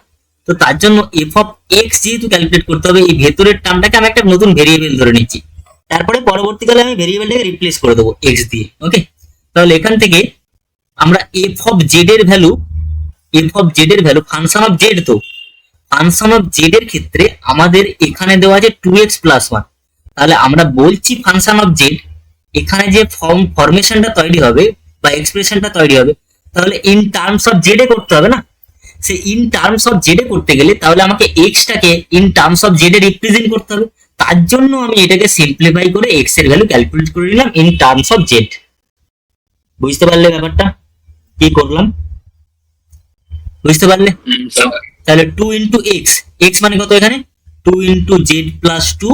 তো তার জন্য এফ অফ এক্স যেহেতু ক্যালকুলেট করতে হবে, এই ভেতরের টার্মটাকে আমি একটা নতুন ভেরিয়েবল ধরে নিচ্ছি, তারপরে পরবর্তীকালে আমি ভেরিয়েবলটাকে রিপ্লেস করে দেবো এক্স দিয়ে। ওকে, তাহলে এখান থেকে আমরা এফ অফ জেড এর ভ্যালু, এফ অফ জেড এর ভ্যালু ফাংশন অফ জেড, তো ফাংশন অফ জেড এর ক্ষেত্রে আমাদের এখানে দেওয়া আছে 2x প্লাস 1, তাহলে আমরা বলছি ফাংশন অফ জেড, এখানে যে ফরমেশনটা তৈরি হবে বা এক্সপ্রেশনটা তৈরি হবে, তাহলে ইন টার্মস অফ জেড এ করতে হবে না। সে ইন টার্মস অফ জেড এ করতে গেলে তাহলে আমাকে এক্সটাকে ইন টার্মস অফ জেড এ রিপ্রেজেন্ট করতে হবে। তার জন্য আমি এটাকে সিম্পলিফাই করে এক্স এর ভ্যালু ক্যালকুলেট করে নিলাম ইন টার্মস অফ জেড। বুঝতে পারলে ব্যাপারটা কি করলাম? বুঝতে পারলে? তাহলে 2 ইন্টু এক্স, এক্স মানে কত এখানে 2 into Z plus 2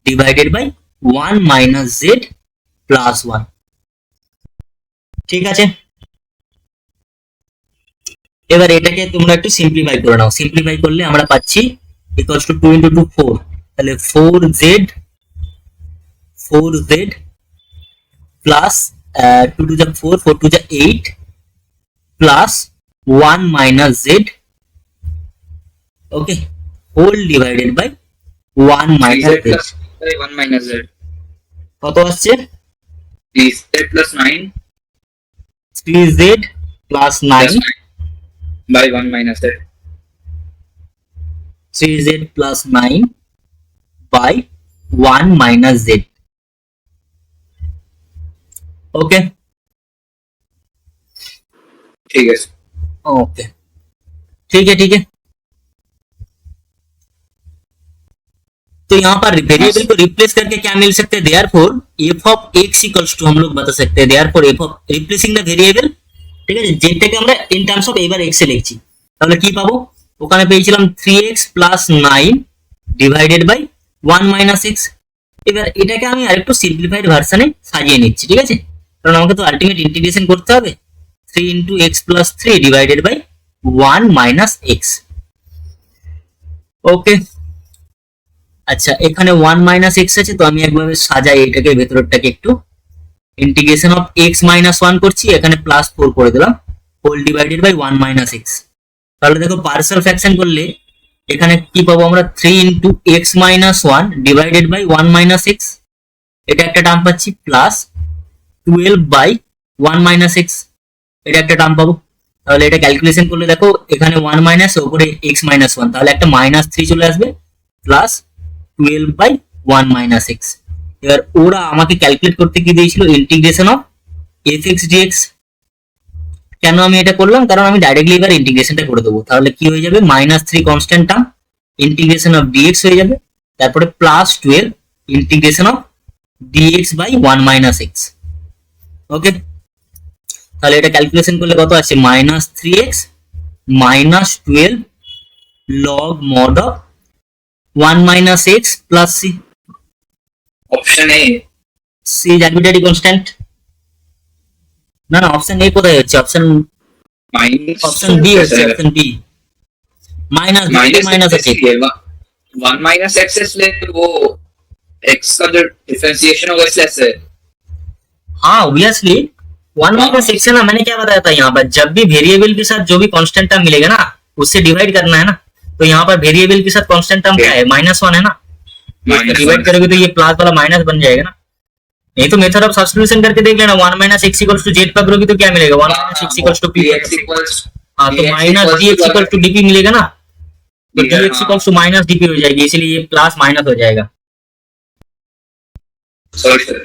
divided by 1 minus Z plus 1। ঠিক আছে, এবার এটাকে তোমরা একটু সিম্পলিফাই করে নাও। সিম্পলিফাই করলে আমরা পাচ্ছি ইকুয়ালস টু 2 ইন্টু 2 4, তাহলে 4z প্লাস 2 টু যা 4, 4 টু যা 8 plus 1 minus Z, okay, whole divided by 1 minus Z. 1 minus z কত আসছে? 3z plus 9 3z plus 9 by 1 minus z 3z plus 9 by 1 minus Z. Okay ठीक है okay ठीक है ठीक है। तो यहाँ पर वेरिएबल को रिप्लेस करके क्या मिल सकते हैं, therefore f of x equals to हम लोग बता सकते हैं therefore f of replacing the variable, ঠিক আছে, যেটাকে আমরা ইন টার্মস অফ এবার x এ লিখছি, তাহলে কি পাবো, ওখানে পেয়েছিলাম 3x plus 9 divided by 1 minus x। এবার এটাকে আমি আরেকটু সিম্পলিফাইড ভার্সনে সাজিয়ে নিচ্ছি, ঠিক আছে, কারণ আমাকে তো আলটিমেট ইন্টিগ্রেশন করতে হবে। 3 into x plus 3 divided by 1 minus x. Okay, আচ্ছা এখানে 1 মাইনাস এক্স আছে, তো আমি একভাবে সাজাই এটাকে, ভেতরটাকে একটু ইন্টিগ্রেশন অফ এক্স মাইনাস 1 করছি, এখানে প্লাস 4 করে দিলাম, whole divided by 1 minus x. তাহলে দেখো পার্শিয়াল ফ্র্যাকশন করলে এখানে কি পাবো আমরা, 3 into x minus 1 divided by 1 minus x, এটা একটা টার্ম পাচ্ছি, প্লাস 12 বাই 1 মাইনাস এক্স, এটা একটা টার্ম পাবো। তাহলে এটা ক্যালকুলেশন করলে দেখো এখানে 1 মাইনাস, উপরে এক্স মাইনাস 1, তাহলে একটা মাইনাস 3 চলে আসবে, প্লাস 12 বাই 1 মাইনাস এক্স। এবার ওরা আমাকে ক্যালকুলেট করতে কি দিয়েছিল, integration of F x dx. কেন আমি এটা করলাম, কারণ আমি ডাইরেক্টলি এবার ইন্টিগ্রেশনটা করে দেবো, তাহলে কি হয়ে যাবে, minus 3 constant term integration of dx হয়ে যাবে, তারপরে plus 12 integration of dx by 1 minus x. Okay, তাহলে এটা ক্যালকুলেশন করলে কত আছে, minus 3x minus 12 log mod of 1 minus x plus C. Option A C is arbitrary constant, না না অপশন এ কোথায় হচ্ছে, माइनस অপশন বি হচ্ছে, অপশন বি মাইনাস মাইনাস আছে। 1 माइनस एक्स इसलिए वो एक्स का जो डिफरेंशिएशन होगा इसलिए ऐसे। हाँ ऑब्वियसली 1 माइनस एक्स है ना, मैंने क्या बताया था, यहाँ पर जब भी वेरिएबल के साथ जो भी कांस्टेंट टर्म मिलेगा ना उससे डिवाइड करना है ना, तो यहाँ पर वेरिएबल के साथ कांस्टेंट टर्म क्या है, -1 है ना, डिवाइड करोगे तो ये प्लस वाला माइनस बन जाएगा ना। नहीं तो मेथड ऑफ सब्स्टिट्यूशन करके देख लेना, 1 minus x equals to z पकड़ोगे तो क्या मिलेगा, 1 minus x equals to p. हाँ तो minus d x equals to dp मिलेगा ना, तो d x equals to minus dp हो जाएगी, इसलिए ये प्लस माइनस हो जाएगा। Sorry sir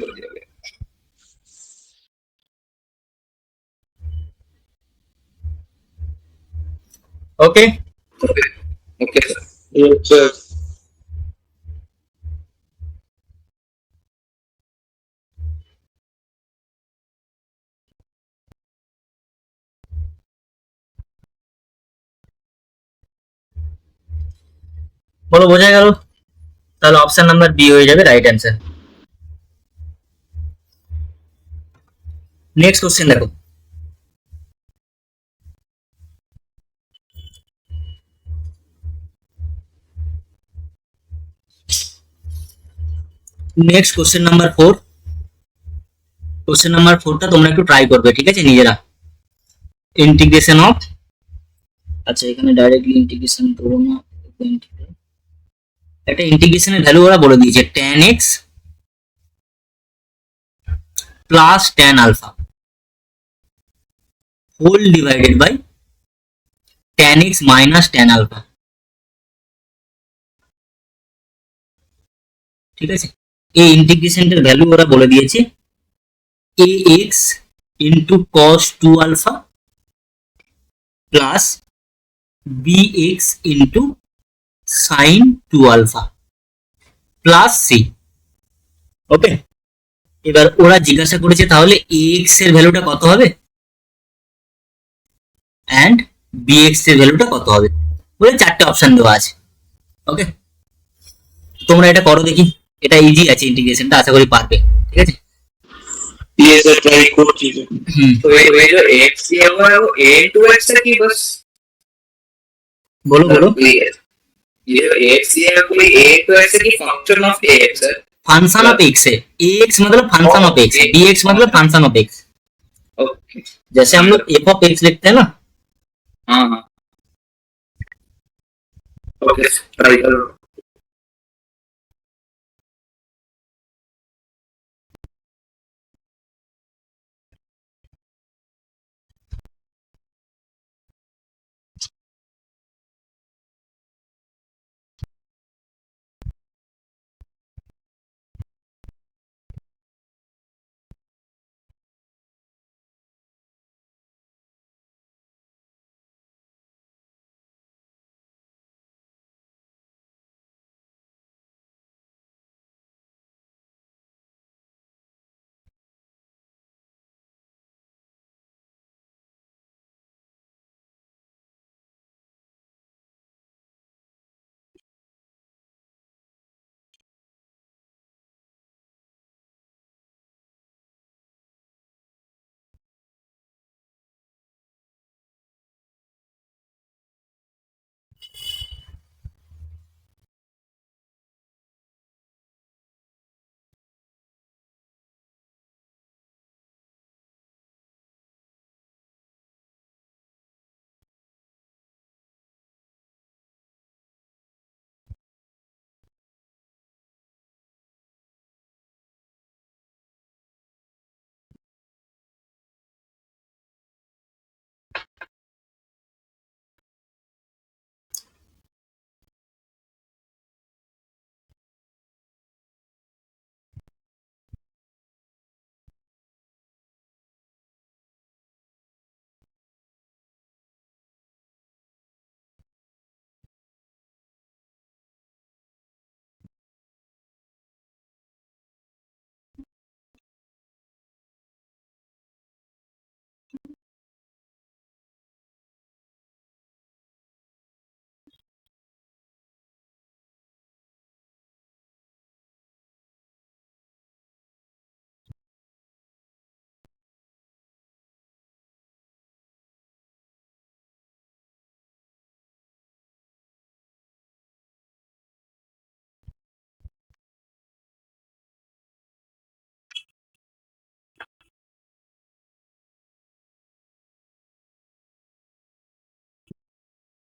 okay okay sir আচ্ছা বলো বোঝা গেল? তাহলে অপশন নাম্বার বি হয়ে যাবে রাইট অ্যান্সার। নেক্সট কোশ্চেন দেখো, next question number 4। Question number 4টা তোমরা একটু ট্রাই করবে, ঠিক আছে, নিজেরা। ইন্টিগ্রেশন অফ, আচ্ছা এখানে ডাইরেক্টলি ইন্টিগ্রেশন করবো না, একটা ইন্টিগ্রেশনের ভ্যালু ওরা বলে দিয়েছে, tan x plus tan alpha whole divided by tan x minus tan alpha. ঠিক আছে, এই ইন্টিগ্রেশনটার ভ্যালু ওরা বলে দিয়েছে ax into cos 2 alpha plus bx into sin 2 alpha plus c। Okay, এবার ওরা জিজ্ঞাসা করেছে তাহলে ax এর ভ্যালুটা কত হবে অ্যান্ড bx এর ভ্যালুটা কত হবে, বলে চারটে অপশন দেওয়া আছে। ওকে, তোমরা এটা করো দেখি, এটা ইজি আছে ইন্টিগ্রেশনটা, আশা করি পারবে। ঠিক আছে, ये सर ट्राई করছি তো। तो ये जो x दिया हुआ है वो a into x है कि बस बोलो बोलो। ये जो x दिया है कोई a into x है कि फंक्शन ऑफ ax है? फंक्शन ऑफ x है, ax मतलब फंक्शन ऑफ x, bx मतलब फंक्शन ऑफ x। ओके, जैसे हम लोग f ऑफ x लिखते हैं ना, हाँ हाँ, ओके ट्राई करो।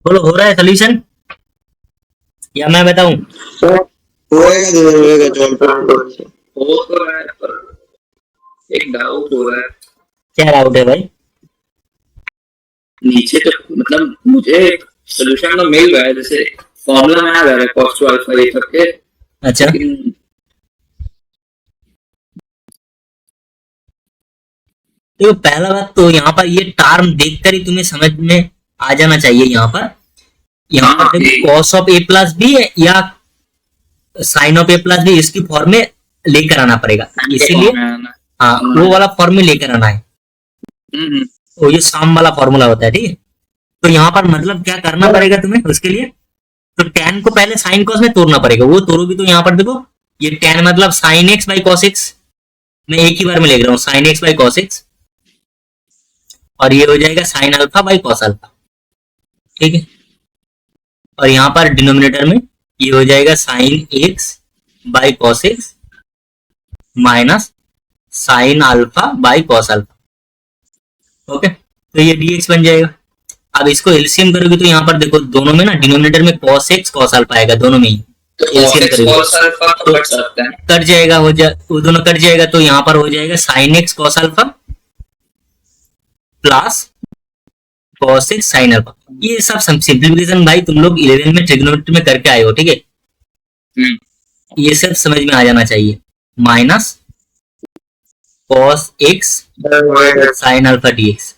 बोलो हो रहा है सोल्यूशन या मैं बताऊं? होएगा जॉब पर। हो तो रहा है पर एक डाउट हो रहा है क्या डाउट है भाई? नीचे तो, मतलब मुझे सोल्यूशन तो मिल रहा है, जैसे फॉर्मूला में आ रहा है cos 2 अल्फा ये करके, अच्छा, लेकिन तो पहला बात तो यहाँ पर ये टर्म देखकर ही तुम्हें समझ में आ जाना चाहिए। यहाँ पर cos of A plus B या sine of A plus B इसकी फॉर्म में लेकर आना पड़ेगा, इसीलिए हाँ वो वाला फॉर्म में लेकर आना है, वो ये साम वाला फॉर्मूला होता है। ठीक है, तो यहाँ पर मतलब क्या करना पड़ेगा तुम्हें उसके लिए, तो tan को पहले साइन कॉस में तोड़ना पड़ेगा, वो तोड़ोगे तो यहाँ पर देखो ये tan मतलब sine x by cos x, मैं एक ही बार में लिख रहा हूँ sine x by cos x, और ये हो जाएगा sine alpha by cos alpha. ठीक है, और यहाँ पर डिनोमिनेटर में ये हो जाएगा sine x by cos x minus sine alpha by cos alpha. Okay, तो ये dx बन जाएगा। अब इसको एलसीएम करोगे तो यहाँ पर देखो दोनों में ना डिनोमिनेटर में cos x cos अल्फा आएगा, दोनों में ही तो एलसीएम करोगे cos अल्फा तो कट सकते हैं, कट जाएगा, वो दोनों कट जाएगा, तो यहाँ पर हो जाएगा sine x cos alpha plus cos x sine alpha. ये सब सिंप्लीफिकेशन भाई तुम लोग 11 में ट्रिग्नोमेट्री में करके आए हो। ठीक है, ये सब समझ में आ जाना चाहिए, minus cos x sin alpha dx।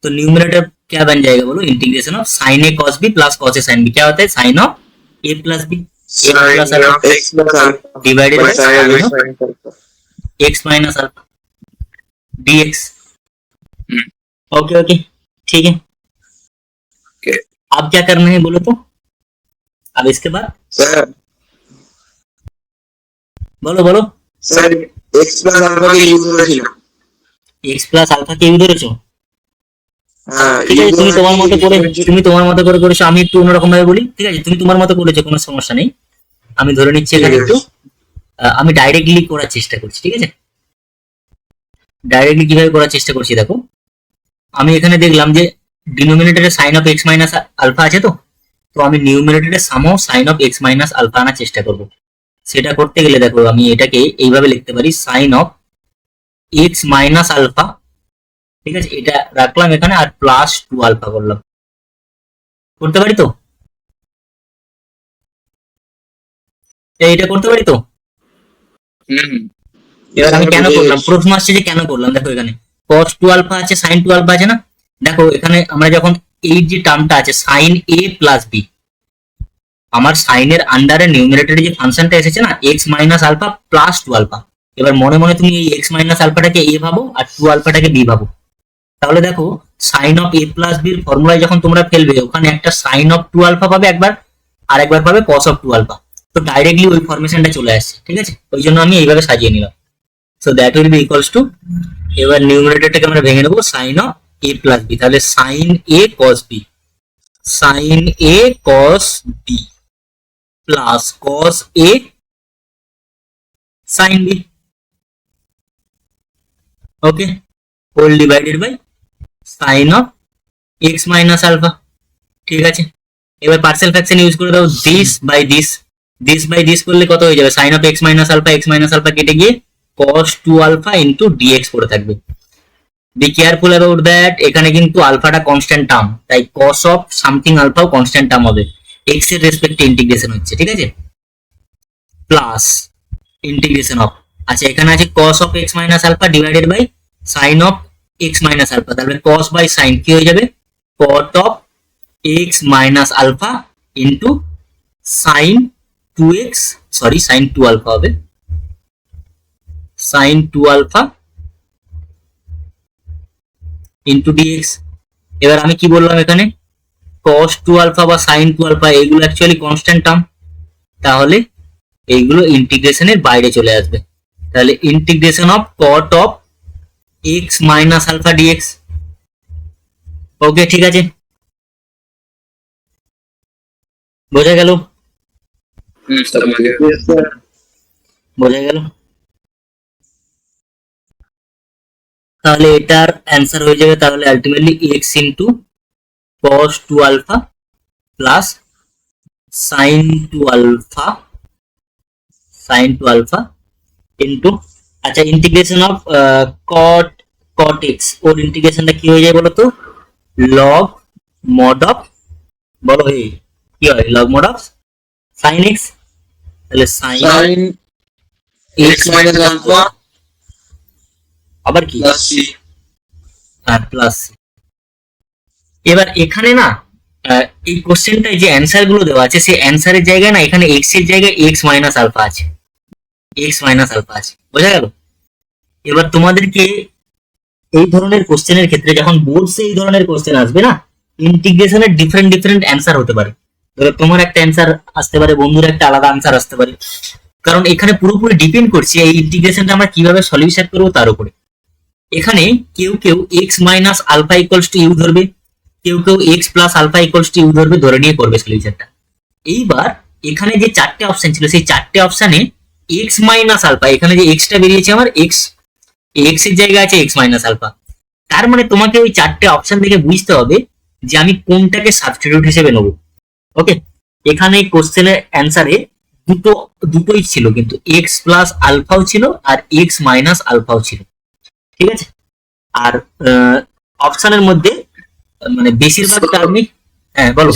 तो न्यूमरेटर क्या बन जाएगा बोलो, integration of sin a cos b plus cos a sin b। क्या होता है, sin of a plus b plus alpha divided by sin of x minus alpha dx। Okay okay ठीक है। Okay. अब क्या करना है बोलो तो, अब इसके बाद স্যার बोलो बोलो। স্যার x প্লাস আলফাকে ইউজ করেছিলাম। x প্লাস আলফা কে ইউ ধরেছো, হ্যাঁ ঠিক আছে, তুমি তোমার মতো করে করেছো, আমি একটু অন্যরকম ভাবে বলি, ঠিক আছে, তুমি তোমার মতো করেছো, কোনো সমস্যা নেই। আমি ধরে নিচ্ছি এখানে একটু আমি ডাইরেক্টলি করার চেষ্টা করছি, ঠিক আছে। ডাইরেক্টলি কিভাবে করার চেষ্টা করছি দেখো, আমি এখানে দেখলাম যে ডিনোমিনেটরে sine of x minus alpha আছে, তো আমি নিউমিনেটরে সামও sine of x minus alpha আনার চেষ্টা করব। সেটা করতে গেলে দেখো আমি এটাকে এইভাবে লিখতে পারি, sine of x minus alpha, ঠিক আছে, এটা রাখলাম এখানে, আর প্লাস 2 আলফা করলাম। করতে পারি তো, এইটা করতে পারি তো। এবার আমি কেন করলাম, প্রশ্ন আসছে যে কেন করলাম, দেখো এখানে cos 2 আলফা আছে, sin 2 আলফা আছে না। দেখো এখানে আমরা যখন এই যে টার্মটা আছে sin a প্লাস b, আমার sin এর আন্ডারে নিউমারেটরে যে ফাংশনটা এসেছে না x minus alpha plus 2 alpha. এবার মনে মনে তুমি এই x মাইনাস আলফাটাকে a ভাবো আর 2 আলফাটাকে b ভাবো। তাহলে দেখো sin of a plus b এর ফর্মুলায় যখন তোমরা ফেলবে, ওখানে একটা sin অফ 2 আলফা পাবে একবার, আর একবার পাবে cos অফ 2 আলফা। তো ডাইরেক্টলি ওই ফরমেশনটা চলে আসছে, ঠিক আছে, ওই জন্য আমি এইভাবে সাজিয়ে নিলাম। So that will be equals to, এবার নিউমারেটরটাকে আমরা ভেঙে নেবো, sine of a plus b, তাহলে sine a cos b, sine a cos b plus cos a sin b, okay, whole divided by sine of x minus alpha, ঠিক আছে। এবার parcel fraction use করে দাও, দিস বাই দিস করলে কত হয়ে যাবে, sine of x minus alpha কেটে গিয়ে cos 2 আলফা ইনটু dx করে থাকবে। বি কেয়ারফুল অ্যাবাউট দ্যাট, এখানে কিন্তু আলফাটা কনস্ট্যান্ট টার্ম, তাই cos অফ সামথিং আলফাও কনস্ট্যান্ট টার্ম হবে, x এর রেসপেক্টে ইন্টিগ্রেশন হচ্ছে, ঠিক আছে, প্লাস ইন্টিগ্রেশন অফ, আচ্ছা এখানে আছে cos of x minus alpha divided by sine of x minus alpha, তাহলে cos বাই সাইন কি হয়ে যাবে, cot of x minus alpha into sine 2x, sorry sine 2 alpha হবে, সাইন 2 আলফা ইনটু dx। এবার আমি কি বললাম এখানে, cos 2 আলফা বা sin 2 আলফা এগুলো অ্যাকচুয়ালি কনস্ট্যান্ট টার্ম, তাহলে এইগুলো ইন্টিগ্রেশনের বাইরে চলে আসবে, তাহলে integration of cot of x minus alpha dx। ওকে ঠিক আছে, বোঝা গেল, বোঝা গেল। তাহলে এটার অ্যান্সার হয়ে যাবে তাহলে ultimately x into cos 2 alpha plus sin 2 alpha into, আচ্ছা ইন্টিগ্রেশন অফ cot x, ওর ইন্টিগ্রেশনটা কি হয়ে যায় বলো তো, log mod অফ, বলো হে কি হয়, log mod of sin x, তাহলে sin x মাইনাস আলফা আবার কি প্লাস c, আর প্লাস। এবার এখানে না এই কোশ্চেনটায় যে অ্যান্সার গুলো দেওয়া আছে, সেই অ্যান্সারের জায়গায় না এখানে x এর জায়গায় x মাইনাস আলফা আছে, বোঝা গেল। এবার তোমাদেরকে এই ধরনের কোশ্চেনের ক্ষেত্রে যখন বোর্ডসে এই ধরনের কোশ্চেন আসবে না, ইন্টিগ্রেশনের ডিফারেন্ট অ্যান্সার হতে পারে। ধরো তোমার একটা অ্যান্সার আসতে পারে, বন্ধুর একটা আলাদা অ্যান্সার আসতে পারে, কারণ এখানে পুরোপুরি ডিপেন্ড করছে এই ইন্টিগ্রেশনটা আমরা কিভাবে সলিউশন করবো তার উপরে। এখানে কেউ x minus alpha equals to U ধরবে, কেউ x plus alpha equals to U ধরবে, ধরে নিয়ে করবে সলিউশনটা। এইবার এখানে যে চারটে অপশন ছিল, সেই চারটে অপশনে x মাইনাস আলফা, এখানে যে x টা বেরিয়েছে আমার, x এর জায়গায় আছে x মাইনাস আলফা, তার মানে তোমাকে ওই চারটে অপশন থেকে বুঝতে হবে যে আমি কোনটাকে সাবস্টিটিউট হিসেবে নেবো। ওকে, এখানে কোশ্চেনের অ্যান্সারে দুটোই ছিল, কিন্তু x প্লাস আলফাও ছিল আর x মাইনাস আলফাও ছিল, ঠিক আছে। আর অপশনের মধ্যে মানে বেশিরভাগ টার্মই, হ্যাঁ বলো,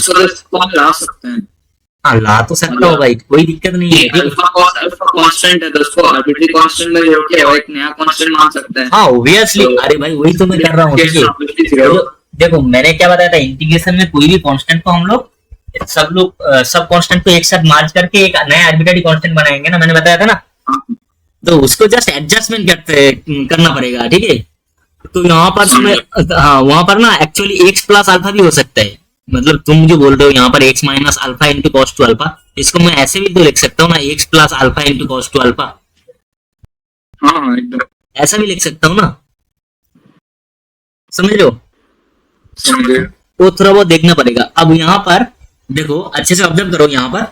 हाँ ला तो सकता हो भाई, कोई दिक्कत नहीं है। अल्फा कॉस अल्फा कांस्टेंट है तो उसको आर्बिट्ररी कांस्टेंट में जोड़ के और एक नया कांस्टेंट मान सकते हैं। हाँ ऑब्वियसली, तो- अरे भाई वही तो मैं कर रहा हूँ, ठीक है। देखो मैंने क्या बताया था, इंटीग्रेशन में कोई भी कांस्टेंट को हम लोग सब कांस्टेंट को एक साथ मार्ज करके एक नया आर्बिट्ररी कांस्टेंट बनाएंगे ना, मैंने बताया था ना। तो उसको जस्ट एडजस्टमेंट करना पड़ेगा, ठीक है। तो यहाँ पर तुम्हें हाँ वहां पर ना एक्चुअली एक्स प्लस अल्फा भी हो सकता है, मतलब तुम जो बोल रहे हो यहाँ पर x minus alpha into cos two alpha, इसको मैं ऐसे भी तो लिख सकता हूँ ना, x plus alpha into cos two alpha, हाँ एकदम ऐसा भी लिख सकता हूँ ना, समझ रहे हो। समझे। वो थोड़ा बहुत देखना पड़ेगा। अब यहाँ पर देखो अच्छे से ऑब्जर्व करो, यहाँ पर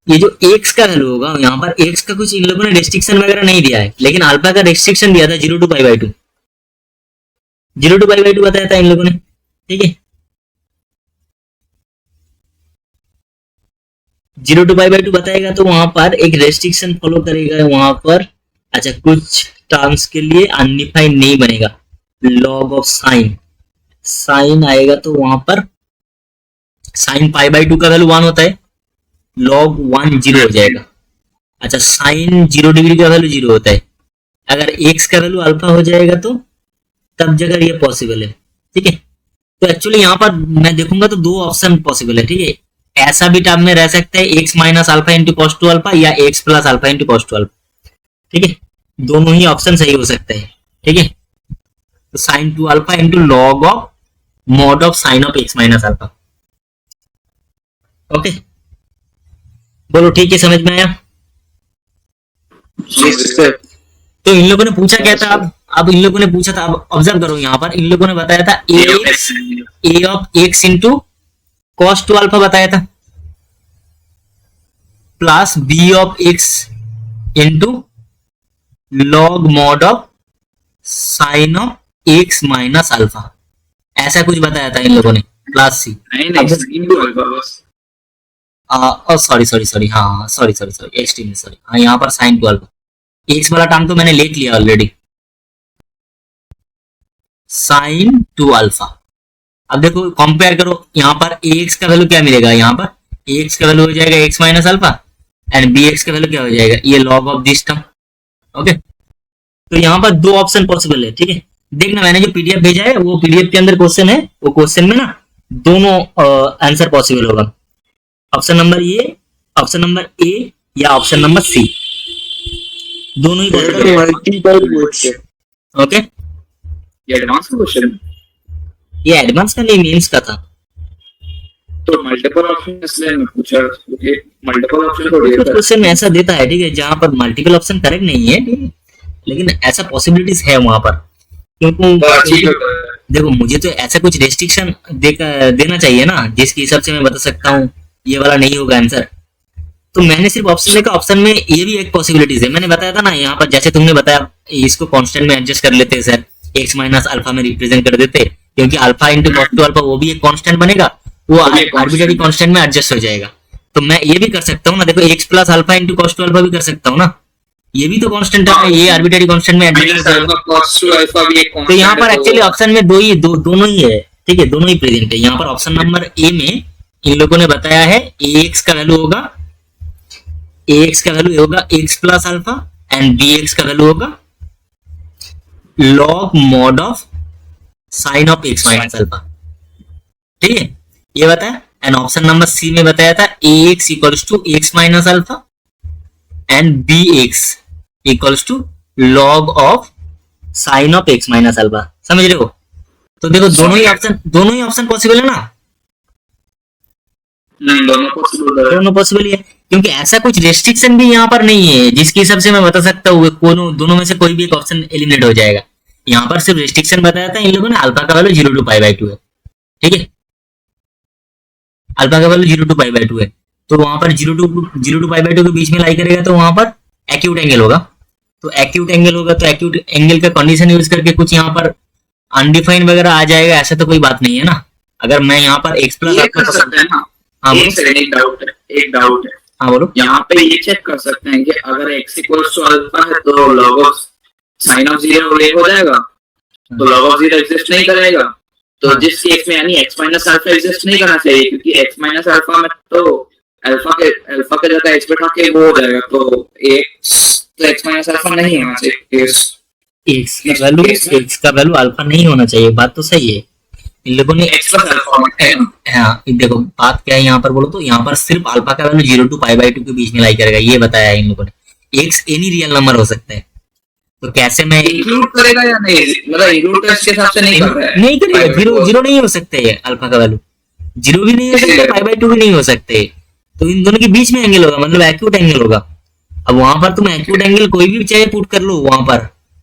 ये जो एक्स का वैल्यू होगा, यहाँ पर एक्स का कुछ इन लोगों ने रेस्ट्रिक्शन वगैरह नहीं दिया है, लेकिन अल्फा का रेस्ट्रिक्शन दिया था 0 to π/2, 0 to π/2 बताया था इन लोगों ने, ठीक है। 0 to π/2 बताएगा तो वहां पर एक रेस्ट्रिक्शन फॉलो करेगा वहां पर। अच्छा कुछ टर्म्स के लिए अनडिफाइंड नहीं बनेगा, लॉग ऑफ साइन आएगा तो वहां पर साइन π/2 का वैल्यू 1 होता है, लॉग 1 0 हो जाएगा। अच्छा साइन 0 डिग्री का वैल्यू 0 होता है, अगर एक्स का वैल्यू अल्फा हो जाएगा तो तब जगह ये पॉसिबल है, ठीक है। तो एक्चुअली यहाँ पर मैं देखूंगा तो दो ऑप्शन पॉसिबल है, ठीक है। ऐसा भी टर्म में रह सकता है x minus alpha into cos two alpha या x plus alpha into cos two alpha, ठीक है। दोनों ही ऑप्शन सही हो सकते हैं, ठीक है। तो sign two alpha into log of mod of sine of x minus alpha, okay. बोलो ठीक है, समझ में आया। तो इन लोगों ने पूछा क्या था, अब इन लोगों ने पूछा था, अब ऑब्जर्व करो यहाँ पर इन लोगों ने बताया था A of x into cos two alpha बताया था, plus B of x into log mod of sine of x minus alpha, ऐसा कुछ बताया था इन लोगों ने, प्लस सी। सॉरी हाँ सॉरी एक्सट्रीम सॉरी, हाँ यहाँ पर साइन टू अल्फा, एक्स वाला टर्म तो मैंने लिख लिया ऑलरेडी, साइन टू अल्फा। अब देखो कंपेयर करो, यहाँ पर एक्स का वैल्यू क्या मिलेगा, यहाँ पर एक्स का वैल्यू हो जाएगा x minus alpha and B x का वैल्यू क्या हो जाएगा, ये log of this term, okay. तो यहाँ पर दो ऑप्शन पॉसिबल है, ठीक है। देखना मैंने जो पीडीएफ भेजा है वो पीडीएफ के अंदर क्वेश्चन है, वो क्वेश्चन में ना दोनों आंसर पॉसिबल होगा, option number A, option number A या ऑप्शन नंबर सी, दोनों ही पॉसिबल, ओके। ये एडवांस क्वेश्चन, ये एडवांस का नहीं मेंस का था, तो मल्टीपल ऑप्शन इसलिए मैं पूछा क्योंकि मल्टीपल ऑप्शन तो देता है। क्वेश्चन ऐसा देता है, ठीक है, जहां पर मल्टीपल ऑप्शन करेक्ट नहीं है, ठीक है, लेकिन ऐसा पॉसिबिलिटीज है वहां पर, क्योंकि देखो मुझे तो ऐसा कुछ रेस्ट्रिक्शन देना चाहिए ना जिसके हिसाब से मैं बता सकता हूँ ये वाला नहीं होगा आंसर। तो मैंने सिर्फ ऑप्शन देखा, ऑप्शन में ये भी एक पॉसिबिलिटीज है, मैंने बताया था ना यहाँ पर, जैसे तुमने बताया इसको कांस्टेंट में एडजस्ट कर लेते हैं सर, एक्स माइनस अल्फा में रिप्रेजेंट कर देते, क्योंकि alpha into cos two alpha वो भी एक कांस्टेंट बनेगा, वो आर्बिट्ररी कांस्टेंट में एडजस्ट हो जाएगा। तो मैं ये भी कर सकता हूँ ना, देखो x plus alpha into cos two alpha भी कर सकता हूँ ना, ये भी तो कांस्टेंट है, ये आर्बिट्ररी कांस्टेंट में एडजस्ट हो जाएगा। तो यहाँ पर एक्चुअली ऑप्शन में दोनों ही है, ठीक है, दोनों ही प्रेजेंट है। यहाँ पर ऑप्शन नंबर ए में इन लोगों ने बताया है एक्स का वैल्यू होगा, एक्स का वैल्यू होगा x plus alpha and B x का वैल्यू होगा log mod of sine of x minus alpha, ठीक है, ये बताया। एंड ऑप्शन नंबर सी में बताया था A x equals to x minus alpha and B x equals to log of sine of x minus alpha, समझ रहे हो। तो देखो दोनों ही ऑप्शन पॉसिबल है ना, दोनों पॉसिबल ही है, क्योंकि ऐसा कुछ रेस्ट्रिक्शन भी यहाँ पर नहीं है जिसके हिसाब से मैं बता सकता हूँ दोनों में से कोई भी एक ऑप्शन एलिमिनेट हो जाएगा। यहाँ पर सिर्फ रेस्ट्रिक्शन बताया था इन लोगों ने, अल्फा का वैल्यू 0 to π/2 है, ठीक है, अल्फा का वैल्यू 0 to π/2 है, तो वहां पर 0 to π/2 के बीच में लाई करेगा तो वहां पर एक्यूट एंगल होगा, तो एक्यूट एंगल होगा तो एक्यूट एंगल का कंडीशन यूज करके कुछ यहाँ पर अनडिफाइंड वगैरह आ जाएगा, ऐसा तो कोई बात नहीं है ना। अगर मैं यहाँ पर एक्स प्लस कर सकते हैं ना, हाँ एक डाउट है, हाँ बोलो, यहाँ पे ये चेक कर सकते हैं कि अगर x इक्वल्स टू अल्फा है तो log ऑफ साइन ऑफ 0 हो जाएगा, तो log ऑफ 0 एग्जिस्ट नहीं करेगा, तो जिस केस में यानी x माइनस अल्फा एग्जिस्ट नहीं करना चाहिए, क्योंकि x माइनस अल्फा में तो अल्फा के जगह एच बैठा के वो हो जाएगा, तो एक्स तो एक्स माइनस अल्फा नहीं होना चाहिए एक्स का वैल्यू अल्फा नहीं होना चाहिए, बात तो सही है। इन लोगों ने एक्स प्लस अल्फा। हाँ देखो बात क्या है यहाँ पर बोलो तो, यहाँ पर सिर्फ अल्फा का वैल्यू 0 to π/2 के बीच में लाई करेगा, ये बताया है इन लोगों ने। एक्स एनी रियल नंबर हो सकता है, तो कैसे मैं इंक्लूड करेगा या नहीं, मतलब इंक्लूड तो इसके हिसाब से नहीं कर रहा है। नहीं करेगा, जीरो नहीं हो सकते है अल्फा का वैल्यू, 0 भी नहीं हो सकता, π/2 भी नहीं हो सकते, तो इन दोनों के बीच में एंगल होगा, मतलब एक्यूट एंगल होगा। अब वहां पर तुम एक्यूट एंगल कोई भी चाहे पुट कर लो, वहां पर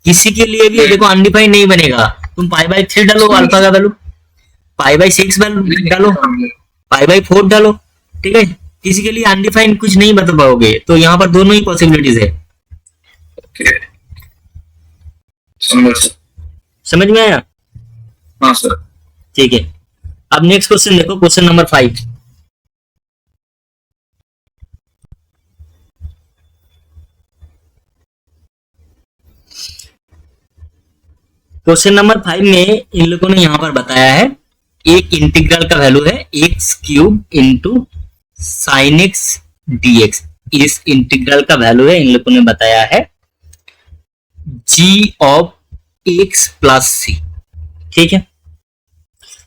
किसी के लिए भी देखो अनडिफाइंड नहीं बनेगा, तुम π/3 डालो अल्फा का वैल्यू, π/6 डालो, π/4 डालो, ठीक है, किसी के लिए अनडिफाइंड कुछ नहीं बता पाओगे, तो यहाँ पर दोनों ही पॉसिबिलिटीज है। समझ में आया? हाँ सर। ठीक है, अब नेक्स्ट क्वेश्चन देखो, क्वेश्चन नंबर 5। क्वेश्चन नंबर 5 में इन लोगों ने यहाँ पर बताया है एक इंटीग्रल का वैल्यू है x³ into sine x dx। इस इंटीग्रल का वैल्यू है इन लोगों ने बताया है g of x plus c, ठीक है,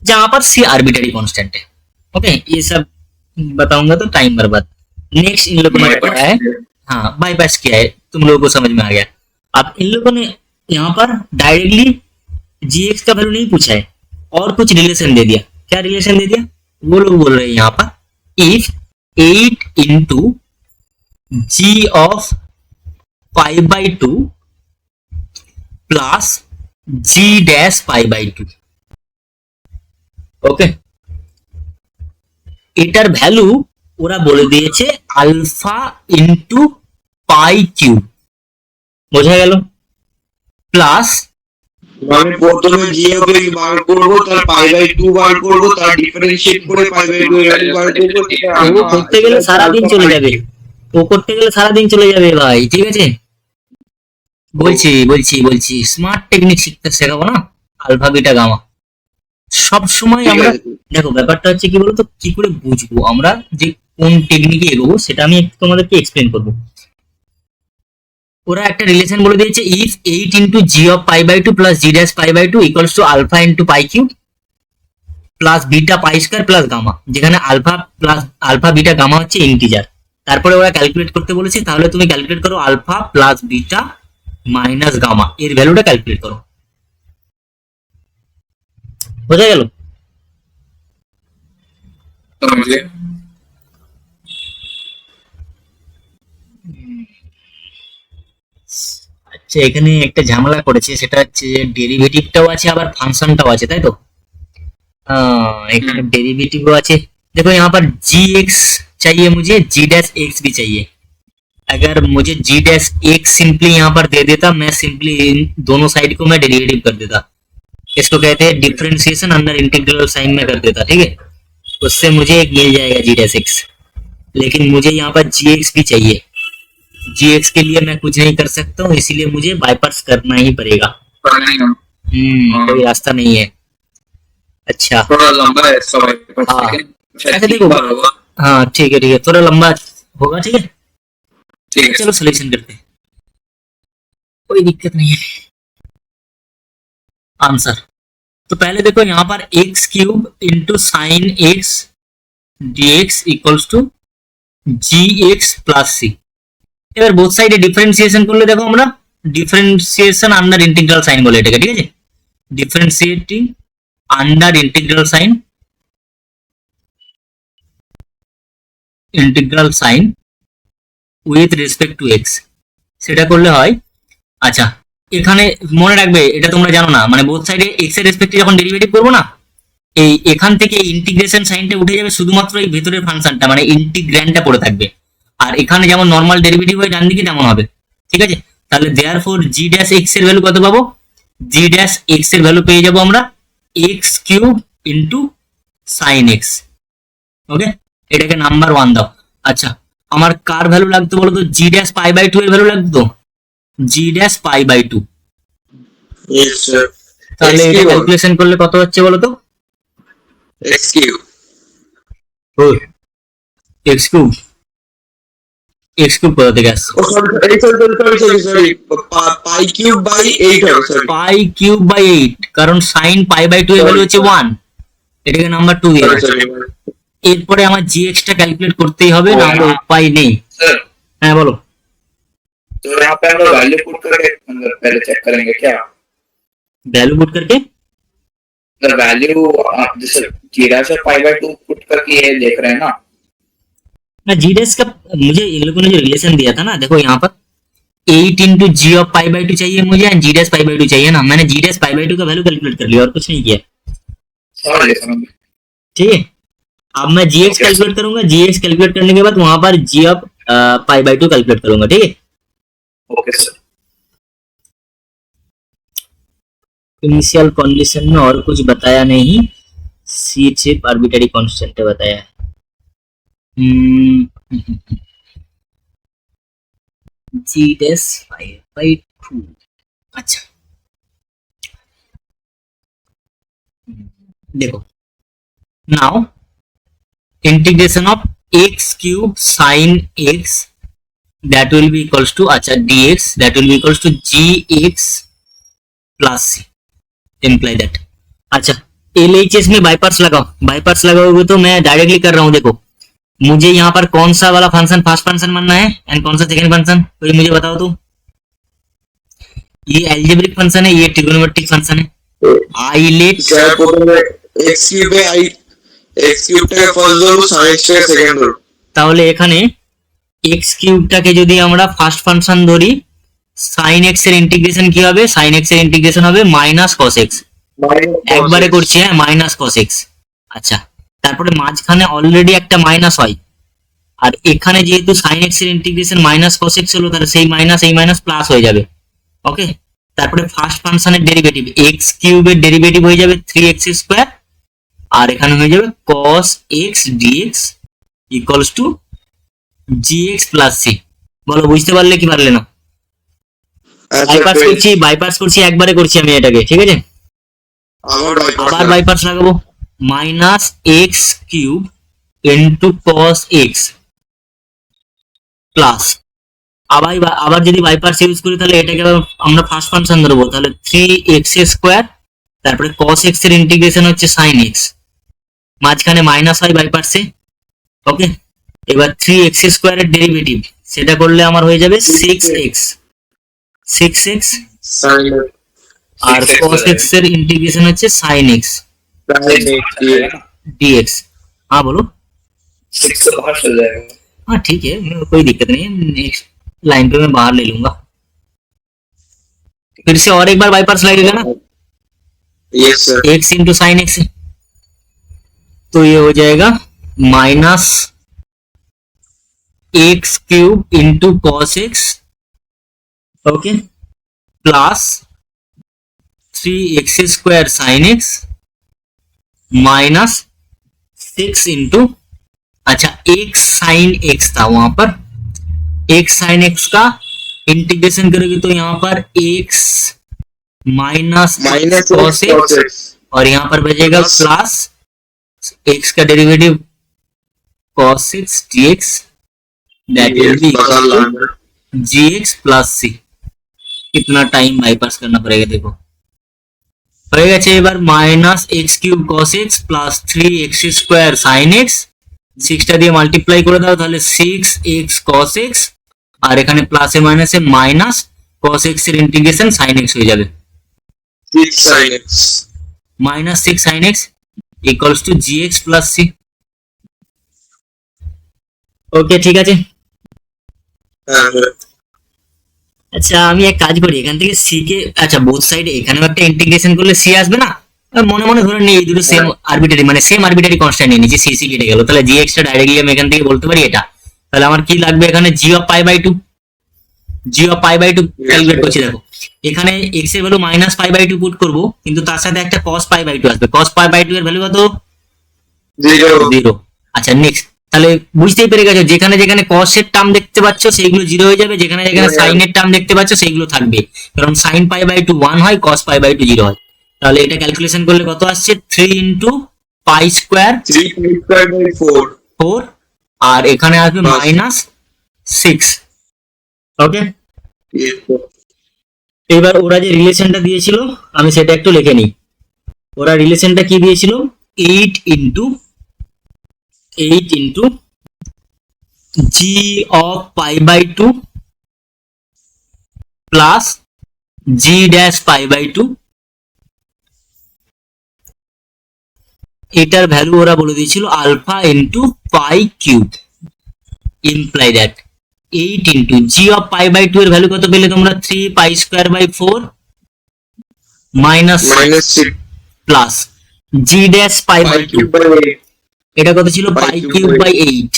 जहां पर c आर्बिट्ररी कांस्टेंट है। ओके, ये सब बताऊंगा तो टाइम बर्बाद। नेक्स्ट इन लोगों ने बताया है, हाँ बाईपास किया है, तुम लोगों को समझ में आ गया। अब इन लोगों ने यहाँ पर डायरेक्टली gx का वैल्यू नहीं पूछा है और कुछ रिलेशन दे दिया। क्या रिलेशन दे दिया? वो लोग बोल रहे हैं यहाँ पर if 8 into g of π/2 plus g dash π/2, okay, এটার ভ্যালু ওরা বলে দিয়েছে আলফা ইনটু পাই কিউব, বোঝা গেল? প্লাস আমি প্রথমে জি অফ এক্স বার করব, তার π/2 বার করব, তার ডিফারেন্সিয়েট করে π/2 এর ভ্যালু বার করব। ও করতে গেলে সারা দিন চলে যাবে, ও করতে গেলে সারা দিন চলে যাবে ভাই, ঠিক আছে? বলছি স্মার্ট টেকনিক শিখতে শেখাবো না, আলফা বিটা গামা সব সময় আমরা। দেখো ব্যাপারটা হচ্ছে কি বলতো, কি করে বুঝবো আমরা যে কোন টেকনিকে এগোবো, সেটা আমি একটু তোমাদেরকে এক্সপ্লেন করবো। ওরা একটা রিলেশন বলে দিয়েছে if 8 into G of π/2 plus G dash π/2 equals to alpha into pi cube plus beta pi square plus gamma, যেখানে আলফা বিটা গামা হচ্ছে ইন্টিজার। তারপরে ওরা ক্যালকুলেট করতে বলেছে, তাহলে তুমি ক্যালকুলেট করো alpha plus beta minus gamma, এর ভ্যালুটা ক্যালকুলেট করো। বোঝা গেল? আচ্ছা, এখানে একটা ঝামেলা করেছে, সেটা হচ্ছে ডেরিভেটিভটাও আছে আবার ফাংশনটাও আছে, তাই তো? এখানে डेरिवेटिव আছে। देखो यहाँ पर जी एक्स चाहिए मुझे, जी डैश एक्स भी चाहिए। अगर मुझे जी डैश एक्स सिंपली यहाँ पर दे देता, मैं सिंपली इन दोनों साइड को मैं डेरिवेटिव कर देता, इसको कहते हैं डिफरेंशिएशन अंडर इंटीग्रल साइन में कर देता, ठीक है, उससे मुझे एक मिल जाएगा जी डैश एक्स। लेकिन मुझे यहाँ पर जी एक्स भी चाहिए, जी एक्स के लिए मैं कुछ नहीं कर सकता हूँ, इसीलिए मुझे बाईपास करना ही पड़ेगा। कोई रास्ता नहीं है। अच्छा थोड़ा लंबा है इसका bypass, हाँ। लेकिन ऐसे देखो, हाँ ठीक है, थोड़ा लंबा होगा, ठीक है, ठीक है। चलो सॉल्यूशन करते हैं, कोई दिक्कत नहीं है। आंसर तो पहले देखो यहाँ पर x³ into sine x dx equals to gx plus c। এবার বোথ সাইডে ডিফারেন্সিয়েশন করলে দেখো আমরা ডিফারেন্সিয়েশন আন্ডার ইন্টিগ্রাল সাইন বলে এটাকে, ঠিক আছে, differentiating under integral sign with respect to x, সেটা করলে হয়। আচ্ছা, এখানে মনে রাখবে, এটা তোমরা জানো না, মানে বোথ সাইডে এক্স এর রেসপেক্টে যখন ডেরিভেটিভ করবো না, এই এখান থেকে ইন্টিগ্রেশন সাইনটা উঠে যাবে, শুধুমাত্র এই ভেতরের ফাংশনটা মানে ইন্টিগ্র্যান্ডটা পড়ে থাকবে। আর এখানে যেমন নর্মাল ডেরিভেটিভ হয় ডান দিকে তেমন হবে, ঠিক আছে। তাহলে দেয়ারফর জি ড্যাশ এক্স এর ভ্যালু কত পাবো? জি ড্যাশ এক্স এর ভ্যালু পেয়ে যাবো আমরা x³ ইন্টু সাইন এক্স। ওকে, এটাকে নাম্বার 1 দাও। আচ্ছা, আমার কার ভ্যালু লাগতো বলো তো? জি ড্যাশ π/2 এর ভ্যালু লাগতো, জি ড্যাশ π/2। Yes sir. তাহলে এটা ক্যালকুলেশন করলে কত হচ্ছে বলো তো? x³ এক্স কিউব কোথা থেকে আসছে? ও সরি পাই কিউব বাই 8 হবে সরি পাই কিউব বাই 8, কারণ সাইন পাই বাই 2 এর ভ্যালু হচ্ছে 1, এটাকে নাম্বার 2 দিয়ে দাও। এরপরে আমার gx টা ক্যালকুলেট করতেই হবে, না হলে উপায় নেই। सर হ্যাঁ বলো। तो यहाँ पे हम लोग वैल्यू पुट करके अंदर पहले चेक करेंगे क्या वैल्यू पुट करके अगर वैल्यू जैसे जीरा से 5/2 पुट करके ये देख रहे हैं ना ना जी डैश का मुझे इन लोगों ने जो रिलेशन दिया था ना, देखो यहाँ पर 8 into G of pi by 2 चाहिए मुझे, and G dash pi by 2 चाहिए ना। मैंने जी डैश पाई बाई 2 का वैल्यू कैलकुलेट कर लिया और कुछ नहीं किया, समझ गए समझ गए ठीक है। अब मैं जी एक्स कैलकुलेट करूंगा, जी एक्स कैलकुलेट करने के बाद वहां पर जी ऑफ पाई बाई 2 कैलकुलेट करूंगा, ठीक है। ओके सर इनिशियल कंडीशन में और कुछ बताया नहीं, सी सिर्फ आर्बिट्ररी कांस्टेंट बताया है। जी डैश 5/2, अच्छा देखो now integration of x cube sine x that will be equals to अच्छा dx that will be equals to gx plus c, imply that। अच्छा LHS में बाईपार्ट्स लगाओ, बाईपार्ट्स लगाओगे तो मैं डायरेक्टली कर रहा हूँ। देखो मुझे यहाँ पर कौन सा वाला फंक्शन फर्स्ट फंक्शन बनना है एंड कौन सा सेकंड फंक्शन, तो ये मुझे बताओ। तो ये एल्जेब्रिक फंक्शन है, ये ट्रिगोनोमेट्रिक फंक्शन है। आई लेट স্যার প্রথমে x কিউবে x কিউবটাকে ফার্স্ট ধরবো sin x টাকে সেকেন্ড ধরবো তাহলে এখানে x কিউবটাকে যদি আমরা ফার্স্ট ফাংশন ধরি, sin x এর ইন্টিগ্রেশন কি হবে? sin x এর ইন্টিগ্রেশন হবে মাইনাস cos x, একবারে করছি হ্যাঁ, মাইনাস cos x। আচ্ছা তারপরে মাঝখানে অলরেডি একটা মাইনাস হয়, আর এখানে যেহেতু sin x এর ইন্টিগ্রেশন মাইনাস cos x হলো, তাহলে সেই মাইনাস এই মাইনাস প্লাস হয়ে যাবে, ওকে। তারপরে ফার্স্ট ফাংশনের ডেরিভেটিভ x কিউবের ডেরিভেটিভ হয়ে যাবে 3x স্কয়ার, আর এখানে হয়ে যাবে cos x dx equals to gx plus c। বলো বুঝতে পারলে কি পারলে না? বাইপাস করছি একবারে করছি আমি এটাকে, ঠিক আছে। আবার বাইপাস লাগাবো, minus x cube into cos x plus, আবার যদি বাইপাস ইউজ করি তাহলে এটাকে আমরা ফার্স্ট ফাংশন ধরবো, তাহলে 3x স্কয়ার, তারপরে cos x এর ইন্টিগ্রেশন হচ্ছে sin x, মাঝখানে মাইনাস হয় বাইপাসে, ওকে। এবার 3x স্কয়ারের ডেরিভেটিভ সেটা করলে আমার হয়ে যাবে 6x আর cos x এর इंटीग्रेशन হচ্ছে sin x dx। हाँ बोलो। 6 से बाहर चल जाएगा हाँ ठीक है, कोई दिक्कत नहीं है, नेक्स्ट लाइन पे मैं बाहर ले लूंगा। फिर से और एक बार बाईपास लगेगा ना, yes sir x into sine x, तो ये हो जाएगा minus x cube into cos x, okay, plus 3x square sine x minus 6 into, अच्छा x साइन x था वहां पर, x साइन x का इंटीग्रेशन करोगे तो यहाँ पर x माइनस cos x, और यहाँ पर बचेगा प्लस x का derivative cos x dx that will be equal to gx plus c। कितना टाइम बाईपास करना पड़ेगा देखो, হয়ে গেছে। এবার minus x cube cos x plus 3x square sine x, 6টা দিয়ে মাল্টিপ্লাই করে দাও তাহলে 6x cos x, আর এখানে প্লাসে মাইনাসে মাইনাস cos x এর ইন্টিগ্রেশন sin x হয়ে যাবে, 6 sin x minus 6 sin x equals to gx plus c। ওকে ঠিক আছে। আচ্ছা আমি এক কাজ করি, এখান থেকে সি কে, আচ্ছা বোথ সাইডে এখানেও একটা ইন্টিগ্রেশন করলে সি আসবে না, মনে মনে ধরে নিই এই দুটো সেম আরবিটারি, মানে সেম আরবিটারি কনস্ট্যান্ট নিয়ে নিচ্ছি, সি সি কেটে গেল, তাহলে জি এক্স টা ডাইরেক্টলি আমি এখান থেকে বলতে পারি এটা। তাহলে আমার কি লাগবে এখানে g of pi by 2, g of pi by 2 calculate করছি। দেখো এখানে এক্স এর value minus pi by 2 put করব, কিন্তু তার সাথে একটা cos পাই বাই 2 আসবে, cos পাই বাই 2 এর ভ্যালু কত? 0। আচ্ছা নেক্সট, তাহলে বুঝতেই পেরে গেছো যেখানে যেখানে cos এর টার্ম দেখতে পাচ্ছ সেইগুলো 0 হয়ে যাবে, যেখানে যেখানে sin এর টার্ম দেখতে পাচ্ছ সেইগুলো থাকবে, কারণ sin পাই বাই 2 1 হয়, cos পাই বাই 2 0 হয়। তাহলে এটা ক্যালকুলেশন করলে কত আসছে? 3 into pi square 3 pi square by 4 4 আর এখানে আসবে Plus. মাইনাস 6। ওকে, Yes, sir. এবার ওরা যে রিলেশনটা দিয়েছিল আমি সেটা একটু লিখে নিই। ওরা রিলেশনটা কি দিয়েছিল? 8 into g of pi by 2 plus g dash pi by 2, এটার ভ্যালু ওরা বলে দিয়েছিল alpha into pi cube, imply that 8 into G of pi by 2 এর ভ্যালু কত পেলে তোমরা? 3 pi square by 4 minus Minus 6 plus G dash pi by 2, by 8. এটা কত ছিল? Pi pi cube cube by by 8,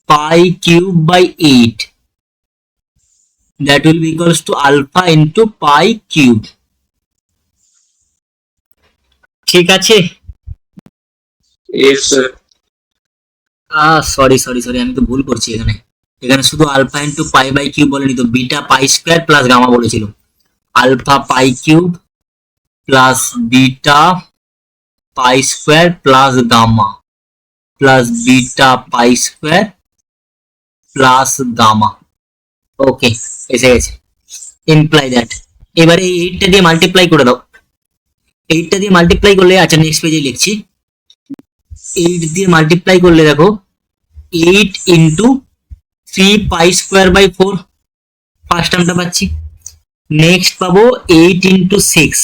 pi cube by 8, that will be equals to alpha into pi cube। ঠিক আছে? Yes, sir. Sorry sorry sorry, আমি তো ভুল করছি এখানে। এখানে শুধু alpha into pi by cube বলেনি তো, beta pi square plus gamma বলেছিল। Alpha pi cube plus beta pi square plus gamma plus beta pi square plus gamma. Okay, এসে গেছে। ইমপ্লাই দ্যাট, এবারে এই 8টা দিয়ে মাল্টিপ্লাই করে দাও। 8টা দিয়ে মাল্টিপ্লাই করলে, আচ্ছা নেক্সট পেজে লিখছি, 8 দিয়ে মাল্টিপ্লাই করলে দেখো 8 into 3 pi square by 4, first টার্মটা পাচ্ছি। নেক্সট পাবো 8 ইন্টু 6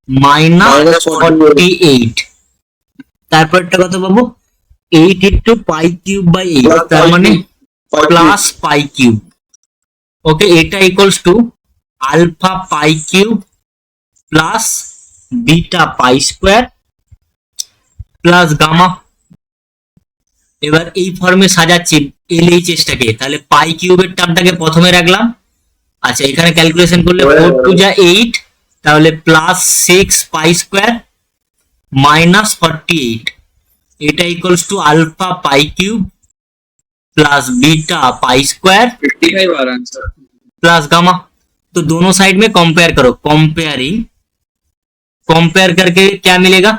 মাইনাস Minus 48, তারপরটা কত পাবো? 8 into pi cube by 8, Plus তার pi মানে cube. Plus pi cube. Okay, এটা equals to alpha pi cube plus beta pi square plus gamma. এবার এই ফর্মে সাজাচ্ছি LHS টাকে, তাহলে পাই কিউবের টার্মটাকে প্রথমে রাখলাম। আচ্ছা, এখানে ক্যালকুলেশন করলে 4 টু যা 8, তাহলে প্লাস 6 পাই স্কোয়ার মাইনাস 48, এটা equals to alpha pi cube plus beta pi square 55 आ रहा आंसर। Plus gamma. तो दोनों साइड में कंपेयर करो, कंपेयरिंग, कंपेयर करके क्या मिलेगा?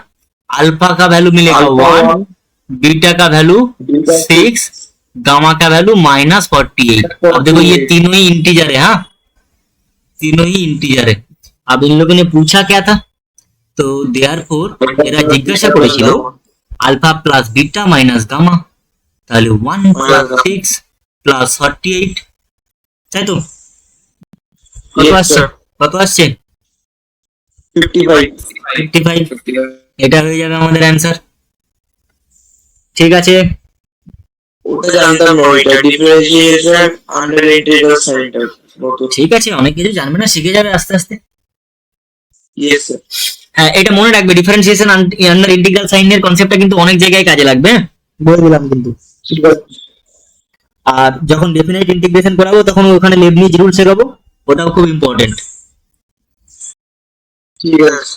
अल्फा का वैल्यू मिलेगा 1, बीटा का वैल्यू 6, गामा का वैल्यू -48। अब देखो ये तीनों ही इंटीजर है, हाँ तीनों ही इंटीजर है। अब इन लोगों ने पूछा क्या था, तो देयरफॉर এরা জিজ্ঞাসা করেছিল alpha plus beta minus gamma, তাহলে 1 প্লাস 6 প্লাস 48, তাই তো? কত Yes, আসছে? sir. কত আসছে? 55. 55। 55 এটা হয়ে যাবে আমাদের অ্যান্সার। ঠিক আছে, ওটা জানতাম না, ওইটা ডিফারেন্সিয়েশন আন্ডার ইন্টিগ্রাল সাইনটা নতুন। ঠিক আছে, অনেক কিছু জানবে না, শিখে যাবে আস্তে আস্তে। Yes sir. হ্যাঁ, এটা মনে রাখবে, ডিফারেন্সিয়েশন আন্ডার ইন্টিগ্রাল সাইনের কনসেপ্টটা কিন্তু অনেক জায়গায় কাজে লাগবে, হ্যাঁ? বলে দিলাম কিন্তু। ঠিক আছে। আর যখন ডেফিনাইট ইন্টিগ্রেশন করাবো তখন ওখানে লেবনিজ রুল শেখাবো, ওটাও খুব ইম্পর্টেন্ট। ঠিক আছে।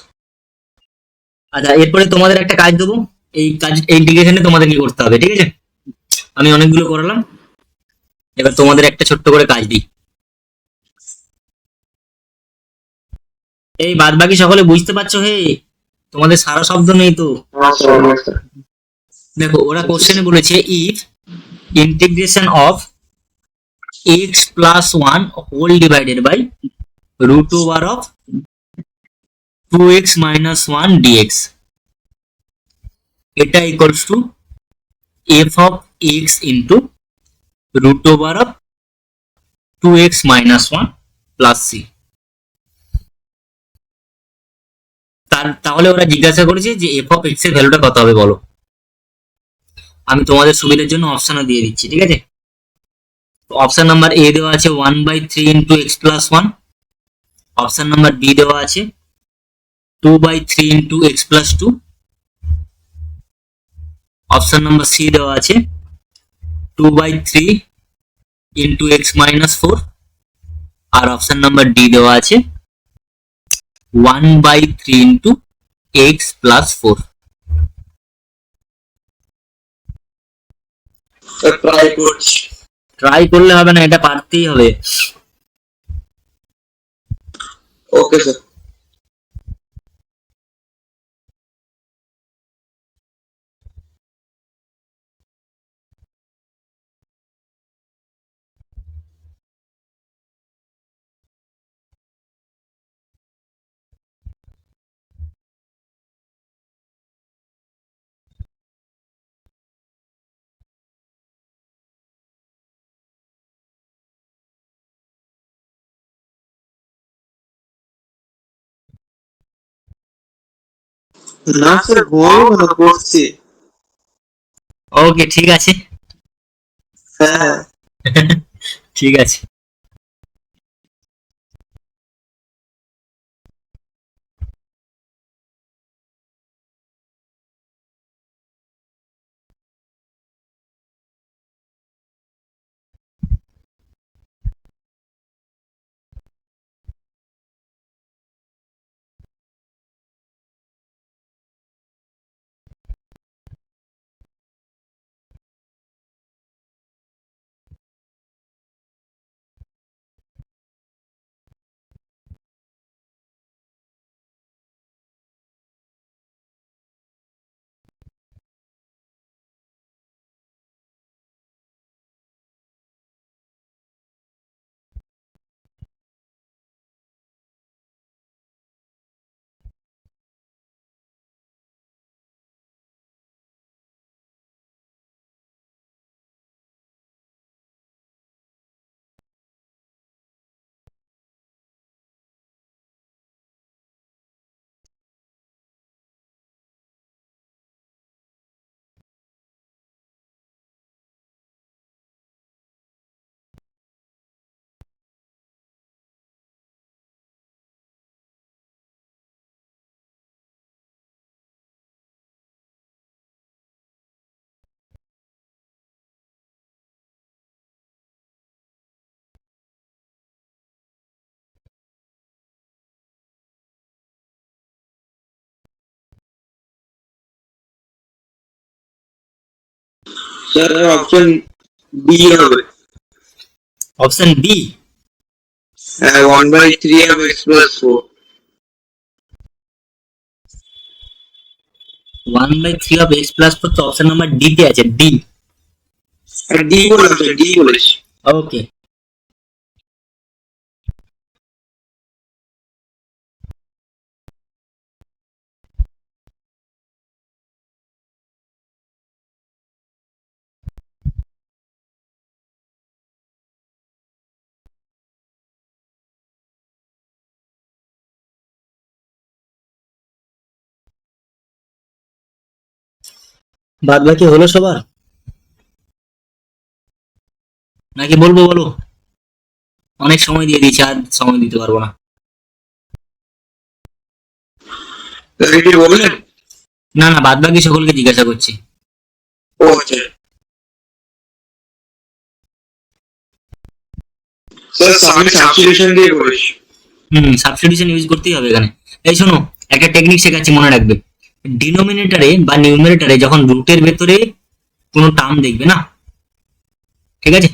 আচ্ছা, এরপরে তোমাদের একটা কাজ দেবো, এই কাজ এই ইন্টিগ্রেশনে তোমাদের কি করতে হবে, ঠিক আছে? আমি অনেকগুলো করালাম, এবার তোমাদের একটা ছোট্ট করে কাজ দিই। এই বাদ বাকি সকলে বুঝতে পারছো? হে, তোমাদের সারা শব্দ নেই তো। দেখো, ওরা কোশ্চেনে বলেছে if integration of x plus 1 whole divided by root over of 2x minus 1 dx, এটা equals to f of x into root over of 2x minus 1 plus c। তাহলে ওরা জিজ্ঞাসা করেছে যে f অফ x এর ভ্যালুটা কত হবে বলো। আমি তোমাদের সুবিধার জন্য অপশনও দিয়ে দিচ্ছি, ঠিক আছে? অপশন নাম্বার এ দেওয়া আছে 1/3 into x plus 1, option number B দেওয়া আছে 2/3 into x plus 2, option number C দেওয়া আছে 2/3 ইন্টু এক্স মাইনাস 4, আর অপশন নাম্বার ডি দেওয়া আছে 1/3 ইন্টু এক্স প্লাস 4। ট্রাই করছি। ট্রাই করলে হবে না, এটা পারতেই হবে। Okay sir. না স্যার ঘুমাবো না, করছি। ওকে, ঠিক আছে। হ্যাঁ। ঠিক আছে। স্যার অপশন বি হবে। Option B. হ্যাঁ, 1/3 of x plus 4। 1/3 of x plus 4 তো অপশন নাম্বার ডি তে আছে, ডি। ডি বলেছে, ডি বলেছে। ওকে। বাদ বাকি হলো সবার, নাকি বলবো? বলো, অনেক সময় দিয়ে দিয়েছি, আর সময় দিতে পারবো না। কি বললেন? না না, বাদ বাকি সকলকে জিজ্ঞাসা করছি। ও আচ্ছা স্যার, আমি সাবস্টিটিউশন দিয়ে করেছি। সাবস্টিটিউশন ইউজ করতেই হবে এখানে। এই শোনো, একটা টেকনিক শেখাচ্ছি, মনে রাখবে। ডিনোমিনেটরে বা নিউমারেটরে যখন রুটের ভেতরে কোনো টার্ম দেখবে না, ঠিক আছে,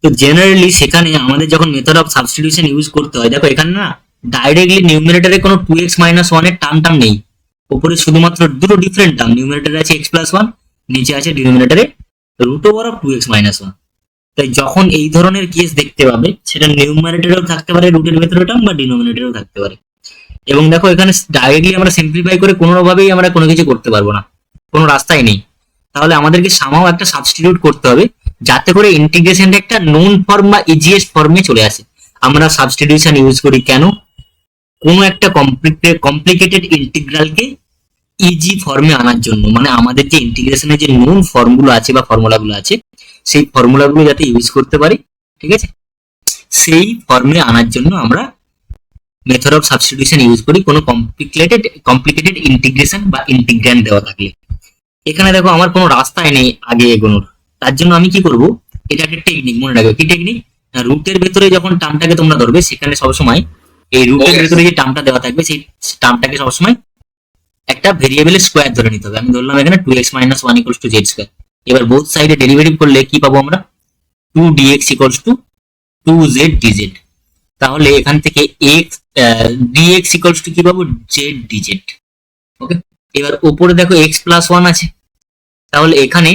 তো জেনারেলি সেখানে আমাদের যখন মেথড অফ সাবস্টিটিউশন ইউজ করতে হয়, দেখো এখানে না ডাইরেক্টলি নিউমারেটরে কোনো 2x-1 এর টার্ম নেই। উপরে শুধুমাত্র দুটো ডিফারেন্ট টার্ম, নিউমারেটরে আছে x+1, নিচে আছে ডিনোমিনেটরে √2x-1। তাই যখন এই ধরনের কেস দেখতে পাবে, সেটা নিউমারেটরেও থাকতে পারে রুটের ভেতরে টার্ম, বা ডিনোমিনেটরেও থাকতে পারে। এবং দেখো এখানে ডাইরেক্টলি আমরা সিম্পলিফাই করে কোনোভাবেই আমরা কোনো কিছু করতে পারবো না, কোনো রাস্তাই নেই। তাহলে আমাদেরকে সামাও একটা সাবস্টিটিউট করতে হবে, যাতে করে ইন্টিগ্রেশনটা একটা নোন ফর্ম বা ইজিএস্ট ফর্মে চলে আসে। আমরা সাবস্টিটিউশন ইউজ করি কেন? কোনো একটা কমপ্লিকেটেড ইন্টিগ্রালকে ইজি ফর্মে আনার জন্য, মানে আমাদের যে ইন্টিগ্রেশনের যে নোন ফর্মগুলো আছে বা ফর্মুলাগুলো আছে, সেই ফর্মুলাগুলো যাতে ইউজ করতে পারি, ঠিক আছে, সেই ফর্মে আনার জন্য আমরা মেথড অফ সাবস্টিটিউশন ইউজ করি, কোনো কমপ্লিকেটেড ইন্টিগ্রেশন বা ইন্টিগ্র্যান্ড দেওয়া থাকলে। এখানে দেখো আমার কোনো রাস্তায় নেই আগে এগোনোর, তার জন্য আমি কি করব, এটা একটা টেকনিক, মনে রাখবে। কি টেকনিক? রুটের ভেতরে যখন টার্মটাকে তোমরা ধরবে, সেখানে সবসময় এই রুটের ভেতরে যে টার্মটা দেওয়া থাকবে, সেই টার্মটাকে সবসময় একটা ভেরিয়েবলের স্কোয়ার ধরে নিতে হবে। আমি ধরলাম এখানে 2x-1 = z²। এবার বোথ সাইডে ডেরিভেটিভ করলে কি পাবো আমরা? 2dx = 2z dz। তাহলে এখান থেকে dx = কি পাবো? z dz। ওকে, এবার উপরে দেখো x+1 আছে, তাহলে এখানে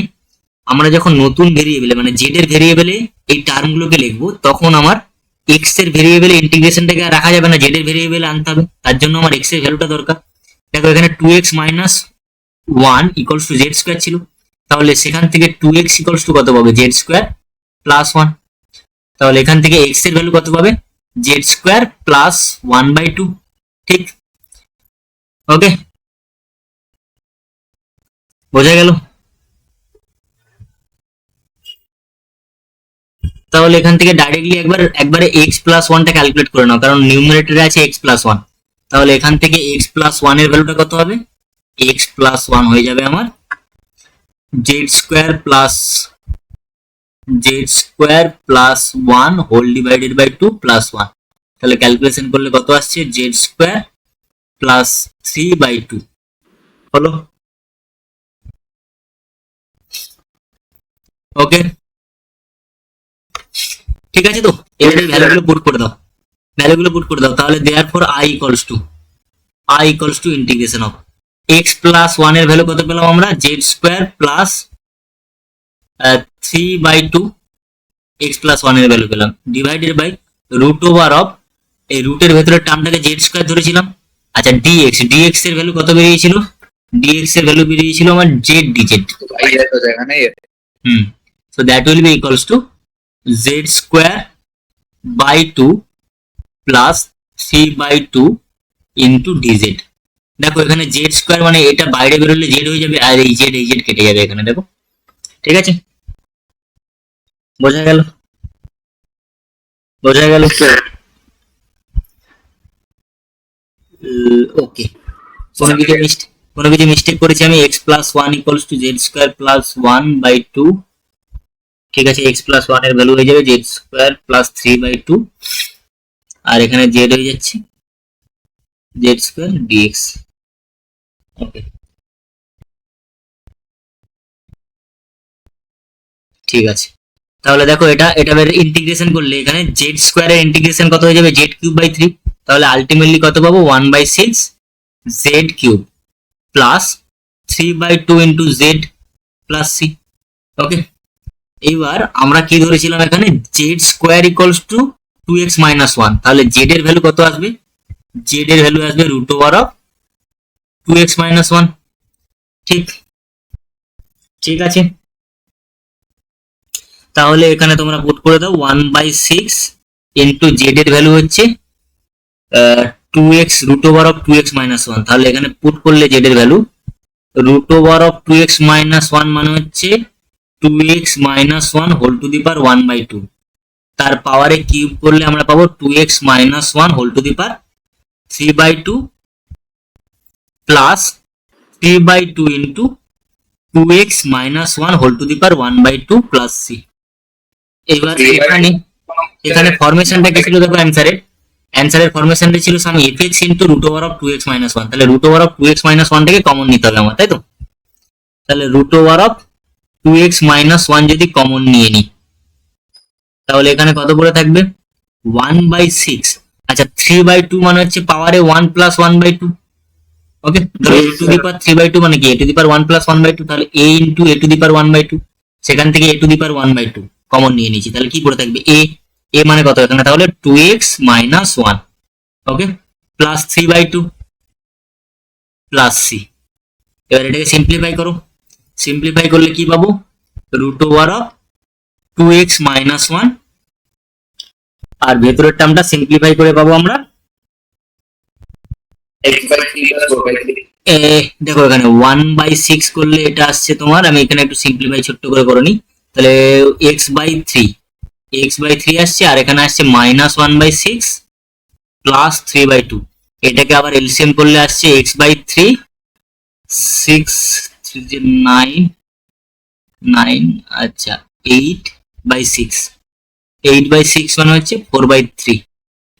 আমরা যখন নতুন ভেরিয়েবলে মানে z এর ভেরিয়েবলে এই টার্মগুলোকে লিখবো, তখন আমার x এর ভেরিয়েবলে ইন্টিগ্রেশনটাকে আর রাখা যাবে না, z এর ভেরিয়েবলে আনতে হবে। তার জন্য আমার x এর ভ্যালুটা দরকার। দেখো এখানে 2x-1 = z² ছিল, তাহলে সেখান থেকে 2x = কত পাবে? z² + 1। তাহলে এখান থেকে x এর ভ্যালু কত পাবে? z² + 1/2। ঠিক, ওকে। বোঝা গেল? তাহলে এখান থেকে ডাইরেক্টলি একবারে এক্স প্লাস ওয়ানটা ক্যালকুলেট করে নাও, কারণ নিউমারেটরে আছে এক্স প্লাস ওয়ান। তাহলে এখান থেকে এক্স প্লাস ওয়ান এর ভ্যালুটা কত হবে? এক্স প্লাস ওয়ান হয়ে যাবে আমার z square plus one whole divided by two plus one. তাহলে ক্যালকুলেশন করলে কত আসছে? জেড স্কোয়ার প্লাস 3/2 হলো। ওকে, ঠিক আছে। তো এবারে ভ্যালুগুলো পুট করে দাও, তাহলে therefore i equals to integration of x plus one এর ভ্যালু কত পেলাম আমরা? Z square plus 3/2 x plus one এর ভ্যালু পেলাম, divided by root over of, এই রুটের ভেতরের টার্মটাকে জেড স্কোয়ার ধরেছিলাম। আচ্ছা, ডিএক্স এর ভ্যালু কত বেরিয়েছিল? ডিএক্স এর ভ্যালু বেরিয়েছিল আমার জেড ডিজেড। हो जाएगा ना ये। So that will be equals to z square by 2 plus 3/2 into dz. দেখো এখানে জেড স্কোয়ার মানে এটা বাইরে বেরোলে জেড হয়ে যাবে, আর এই জেড কেটে যাবে এখানে, দেখো। ঠিক আছে, বোঝা গেল? ওকে, কোনো কিছু মিস্টেক করেছি আমি? X plus one equals to z square plus 1/2। ঠিক আছে, এক্স প্লাস ওয়ান এর ভ্যালু হয়ে যাবে জেড স্কোয়ার প্লাস 3/2, আর এখানে জেড হয়ে যাচ্ছে জেড স্কোয়ার ডিএক্স। ওকে, ঠিক আছে। তাহলে দেখো এটা ইন্টিগ্রেশন করলে এখানে জেড স্কোয়ারের ইন্টিগ্রেশন কত হয়ে যাবে? Z cube by 3। তাহলে আলটিমেটলি কত পাবো? 1/6 z cube plus 3/2 into Z plus c. Okay, এইবার আমরা কি ধরেছিলাম এখানে? Z square equals to 2x minus 1। তাহলে জেড এর ভ্যালু কত আসবে? জেড এর ভ্যালু আসবে root over of 2x minus 1। ঠিক আছে, তাহলে এখানে তোমরা পুট করে দাও 1/6 ইন্টু জেড এর ভ্যালু হচ্ছে 2x root over of 2x minus 1। তাহলে এখানে পুট করলে জেড এর value root over of 2x minus 1 মানে হচ্ছে 2x minus 1 whole to the power 1/2। তার পাওয়ারে কিউব করলে আমরা পাবো 2x minus 1 whole to the power 3/2 plus 3/2 into 2x minus 1 whole to the power 1/2 plus c. এবার এখানে ফরমেশনটা কি ছিল? দেখো অ্যান্সারের ফরমেশনটা ছিল some fx into root over of 2x minus 1। তাহলে root over of 2x minus 1 টাকে কমন নিতে হবে আমার, তাই তো? তাহলে root over of 2x minus 1 যদি কমন নিয়ে নিই, তাহলে এখানে কত পড়ে থাকবে? 1/6। আচ্ছা, 3/2 মানে হচ্ছে পাওয়ারে 1 প্লাস 1/2। ওকে, ধরো a টু দি পাওয়ার 3/2 মানে কি? a to the power 1 plus 1/2, তাহলে a into a to the power 1/2। সেখান থেকে a to the power 1/2 common নিয়ে নিয়েছি, তাহলে কি পড়ে থাকবে? a মানে কত এখানে? তাহলে 2x minus 1, okay, plus 3/2 plus c। এবার এটাকে সিম্পলিফাই করলে কি পাবো? Root over of 2x minus 1, আর ভেতরের টার্মটা সিম্পলিফাই করে পাবো আমরা দেখো এখানে 1/6 করলে এটা আসছে তোমার, আমি এখানে একটু সিম্পলিফাই ছোট্ট করে নিই। তাহলে x/3 আসছে, আর এখানে আসছে মাইনাস 1/6 প্লাস 3/2। এটাকে আবার এলসিএম করলে আসছে x/3 6 9, আচ্ছা 8/6 মানে হচ্ছে 4/3।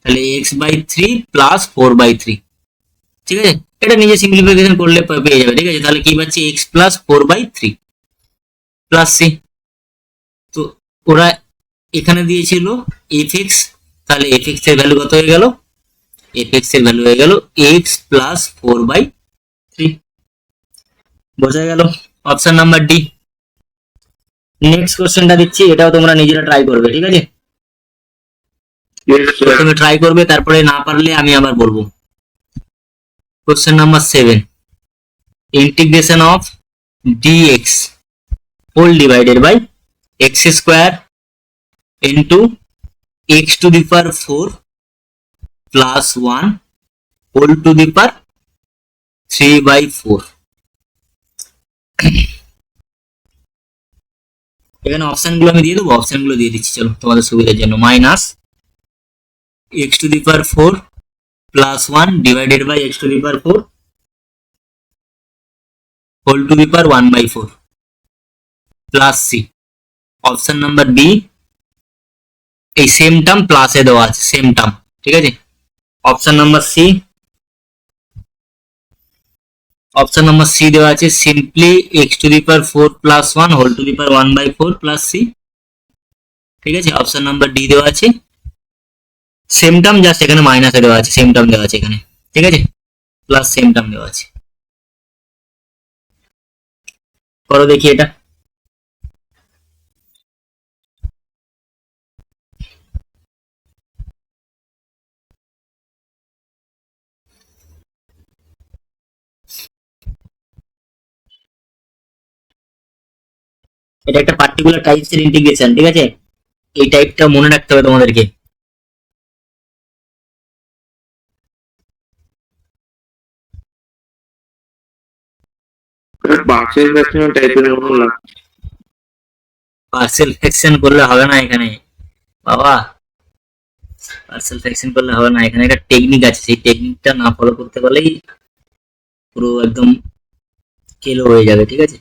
তাহলে x/3 প্লাস 4/3। ঠিক আছে, এটা নিজে সিম্পলিফিকেশন করলে পেয়ে যাবে। ঠিক আছে, তাহলে কি পাচ্ছি? x plus 4/3 plus c. তো ওরা এখানে দিয়েছিল fx, তাহলে fx এর ভ্যালু কত হয়ে গেল? fx এর ভ্যালু হয়ে গেল x প্লাস 4/3। বোঝা গেল? Option number D. নেক্সট কোশ্চেনটা দিচ্ছি, এটাও তোমরা নিজেরা ট্রাই করবে। ঠিক আছে, তুমি ট্রাই করবে, তারপরে না পারলে আমি আবার বলবো। Question number 7, integration of dx whole divided by x square into x to the power 4 plus 1 whole to the power 3/4। এখানে অপশনগুলো আমি দিয়ে দেবো, অপশনগুলো দিয়ে দিচ্ছি চলো তোমাদের সুবিধার জন্য। Minus x to the power 4 plus 1 divided by x to the power 4 whole to the power 1/4 plus c. Option number B, এই সেম টার্ম প্লাসে দেওয়া আছে, সেম টার্ম, ঠিক আছে। Option number C, option number C দেওয়া আছে simply x to the power 4 plus 1 whole to the power 1/4 plus c, ঠিক আছে। অপশন নাম্বার ডি দেওয়া আছে সেম টার্ম, জাস্ট এখানে মাইনাসে দেওয়া আছে, সেম টার্ম দেওয়া আছে এখানে, ঠিক আছে, প্লাস সেম টার্ম দেওয়া আছে। করো দেখি এটা। এটা একটা পার্টিকুলার টাইপস এর ইন্টিগ্রেশন, ঠিক আছে, এই টাইপটা মনে রাখতে হবে তোমাদেরকে। পার্সেল ফ্র্যাকশন টাইপের মতো লাগছে। পার্সেল ফ্র্যাকশন করলে হবে না এখানে বাবা, পার্সেল ফ্র্যাকশন করলে হবে না, এখানে একটা টেকনিক আছে, সেই টেকনিকটা না ফলো করতে পারলেই পুরো একদম কেলো হয়ে যাবে, ঠিক আছে।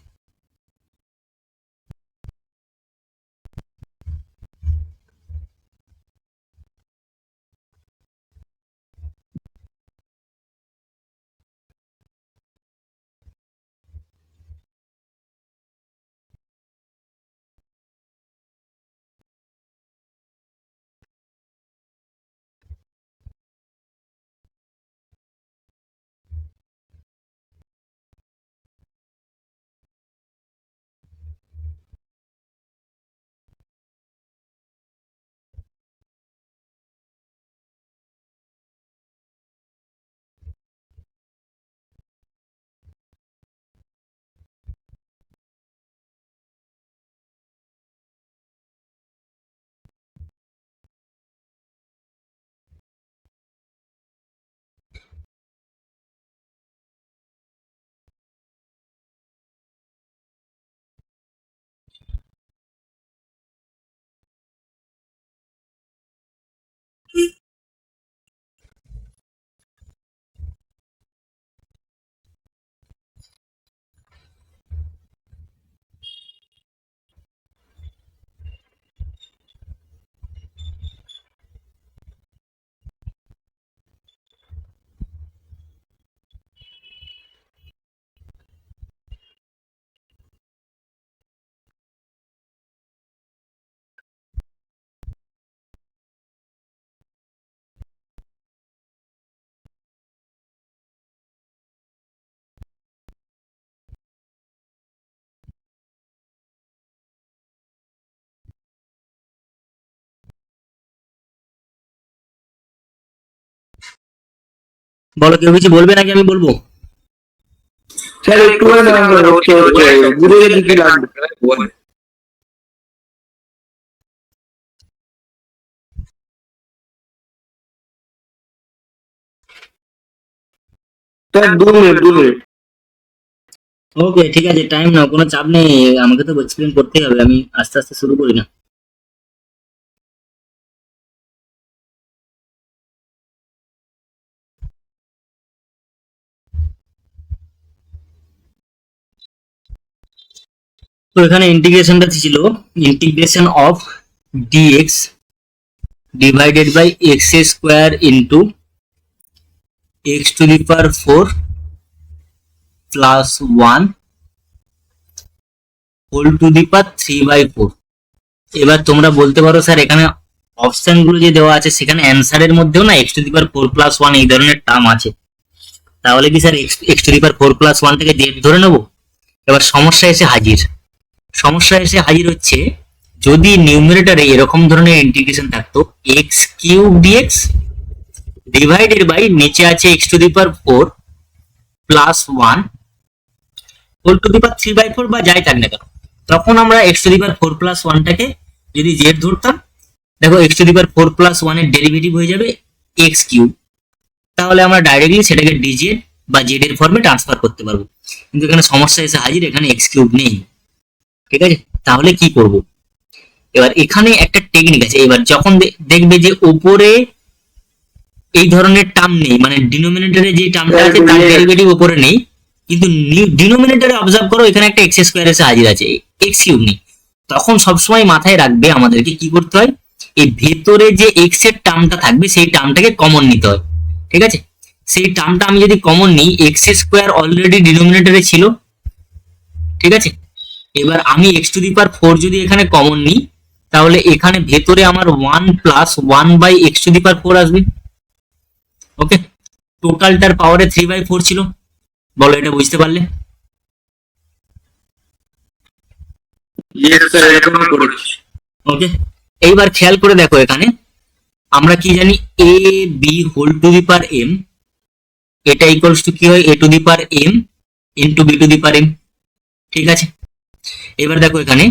বলো, কেউ কিছু বলবে নাকি আমি বলবো? স্যার একটু হচ্ছে ঘুরে দিকে লাগবে। Sir 2 minute. ওকে ঠিক আছে, টাইম নাও, কোনো চাপ নেই, আমাকে তো এক্সপ্লেন করতেই হবে, আমি আস্তে আস্তে শুরু করি না। তো এখানে ইন্টিগ্রেশনটা ছিল integration of dx divided by x square into x to the power 4 plus 1 whole to the power 3/4। এবার তোমরা বলতে পারো স্যার এখানে অপশন গুলো যে দেওয়া আছে সেখানে অ্যান্সারের মধ্যেও না x to the power 4 plus 1 এই ধরনের টার্ম আছে, তাহলে কি sir x to the power 4 plus 1 থেকে জেড ধরে নেবো? এবার সমস্যা এসে হাজির, সমস্যা এসে হাজির হচ্ছে যদি নিউমারেটরে এরকম ধরনের ইন্টিগ্রেশন থাকতো x cube dx divided by নিচে আছে x to the power 4 plus 1 whole to the power 3/4 বা যাই থাক না কেন, তখন আমরা x to the power 4 plus 1টাকে যদি জেড ধরতাম, দেখো x to the power 4 plus 1 এর ডেরিভেটিভ হয়ে যাবে এক্স কিউব, তাহলে আমরা ডাইরেক্টলি সেটাকে ডিজেড বা জেড এর ফর্মে ট্রান্সফার করতে পারবো। কিন্তু এখানে সমস্যা এসে হাজির, এখানে এক্স কিউব নেই। ঠিক আছে, তাহলে কি করব? এবার এখানে একটা টেকনিক আছে। এবার যখন দেখবে যে উপরে এই ধরনের টার্ম নেই, মানে ডিনোমিনেটরে যে টার্মটা আছে তার ডেরিভেটিভ উপরে নেই, কিন্তু ডিনোমিনেটরে অবজার্ভ করো এখানে একটা এক্স স্কোয়ার এসে হাজির আছে, এক্স কিউব নেই। তখন সবসময় মাথায় রাখবে আমাদেরকে কি করতে হয়, এই ভেতরে যে এক্স এর টার্মটা থাকবে সেই টার্মটাকে কমন নিতে হয়। ঠিক আছে, সেই টার্মটা আমি যদি কমন নিই, এক্স স্কোয়ার অলরেডি ডিনোমিনেটরে ছিল। ঠিক আছে, এবার আমি এক্স টু দি পাওয়ার 4 যদি এখানে কমন নিই, তাহলে এখানে ভেতরে আমার 1 plus 1 by x to the power 4 আসবে। ওকে, টোটালটার পাওয়ারে 3/4 ছিল। বলো এটা বুঝতে পারলে? ওকে, এইবার খেয়াল করে দেখো এখানে আমরা কি জানি, a b whole to the power m, এটা ইকুয়ালস টু কি হয়, a to the power m into b to the power m. ঠিক আছে, এবার দেখো এখানে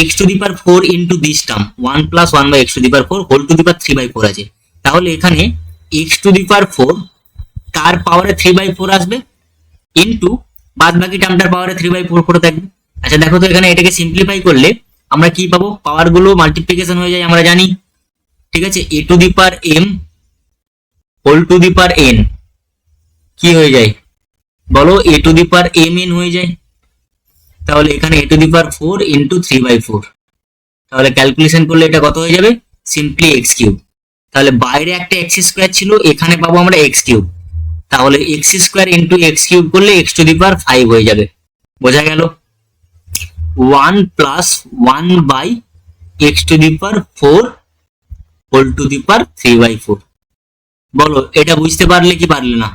x to the power 4 into this term 1 plus 1 by x to the power 4 whole to the power 3/4 আছে। তাহলে এখানে এক্স টু দি পাওয়ার 4 তার পাওয়ারে 3/4 আসবে ইন্টু বাদ বাকি টার্মটার পাওয়ারে 3/4 করে থাকবে। আচ্ছা দেখো তো এখানে এটাকে সিম্পলিফাই করলে আমরা কি পাবো, পাওয়ার গুলো মাল্টিপ্লিকেশন হয়ে যায় আমরা জানি। ঠিক আছে, a to the power m whole to the power n কি হয়ে যায় বলো, a to the power m n হয়ে যায়। তাহলে এখানে এ টু দি পাওয়ার 4 ইন্টু 3/4, তাহলে ক্যালকুলেশন করলে এটা কত হয়ে যাবে, সিম্পলি এক্স কিউব। তাহলে বাইরে একটা এক্স স্কোয়ার ছিল, এখানে পাবো আমরা এক্স কিউব। তাহলে x square into x cube করলে এক্স টু দি পাওয়ার 5 হয়ে যাবে। বোঝা গেল? 1 plus 1 by x to the power 4 whole to the power 3/4। বলো এটা বুঝতে পারলে কি পারলে না?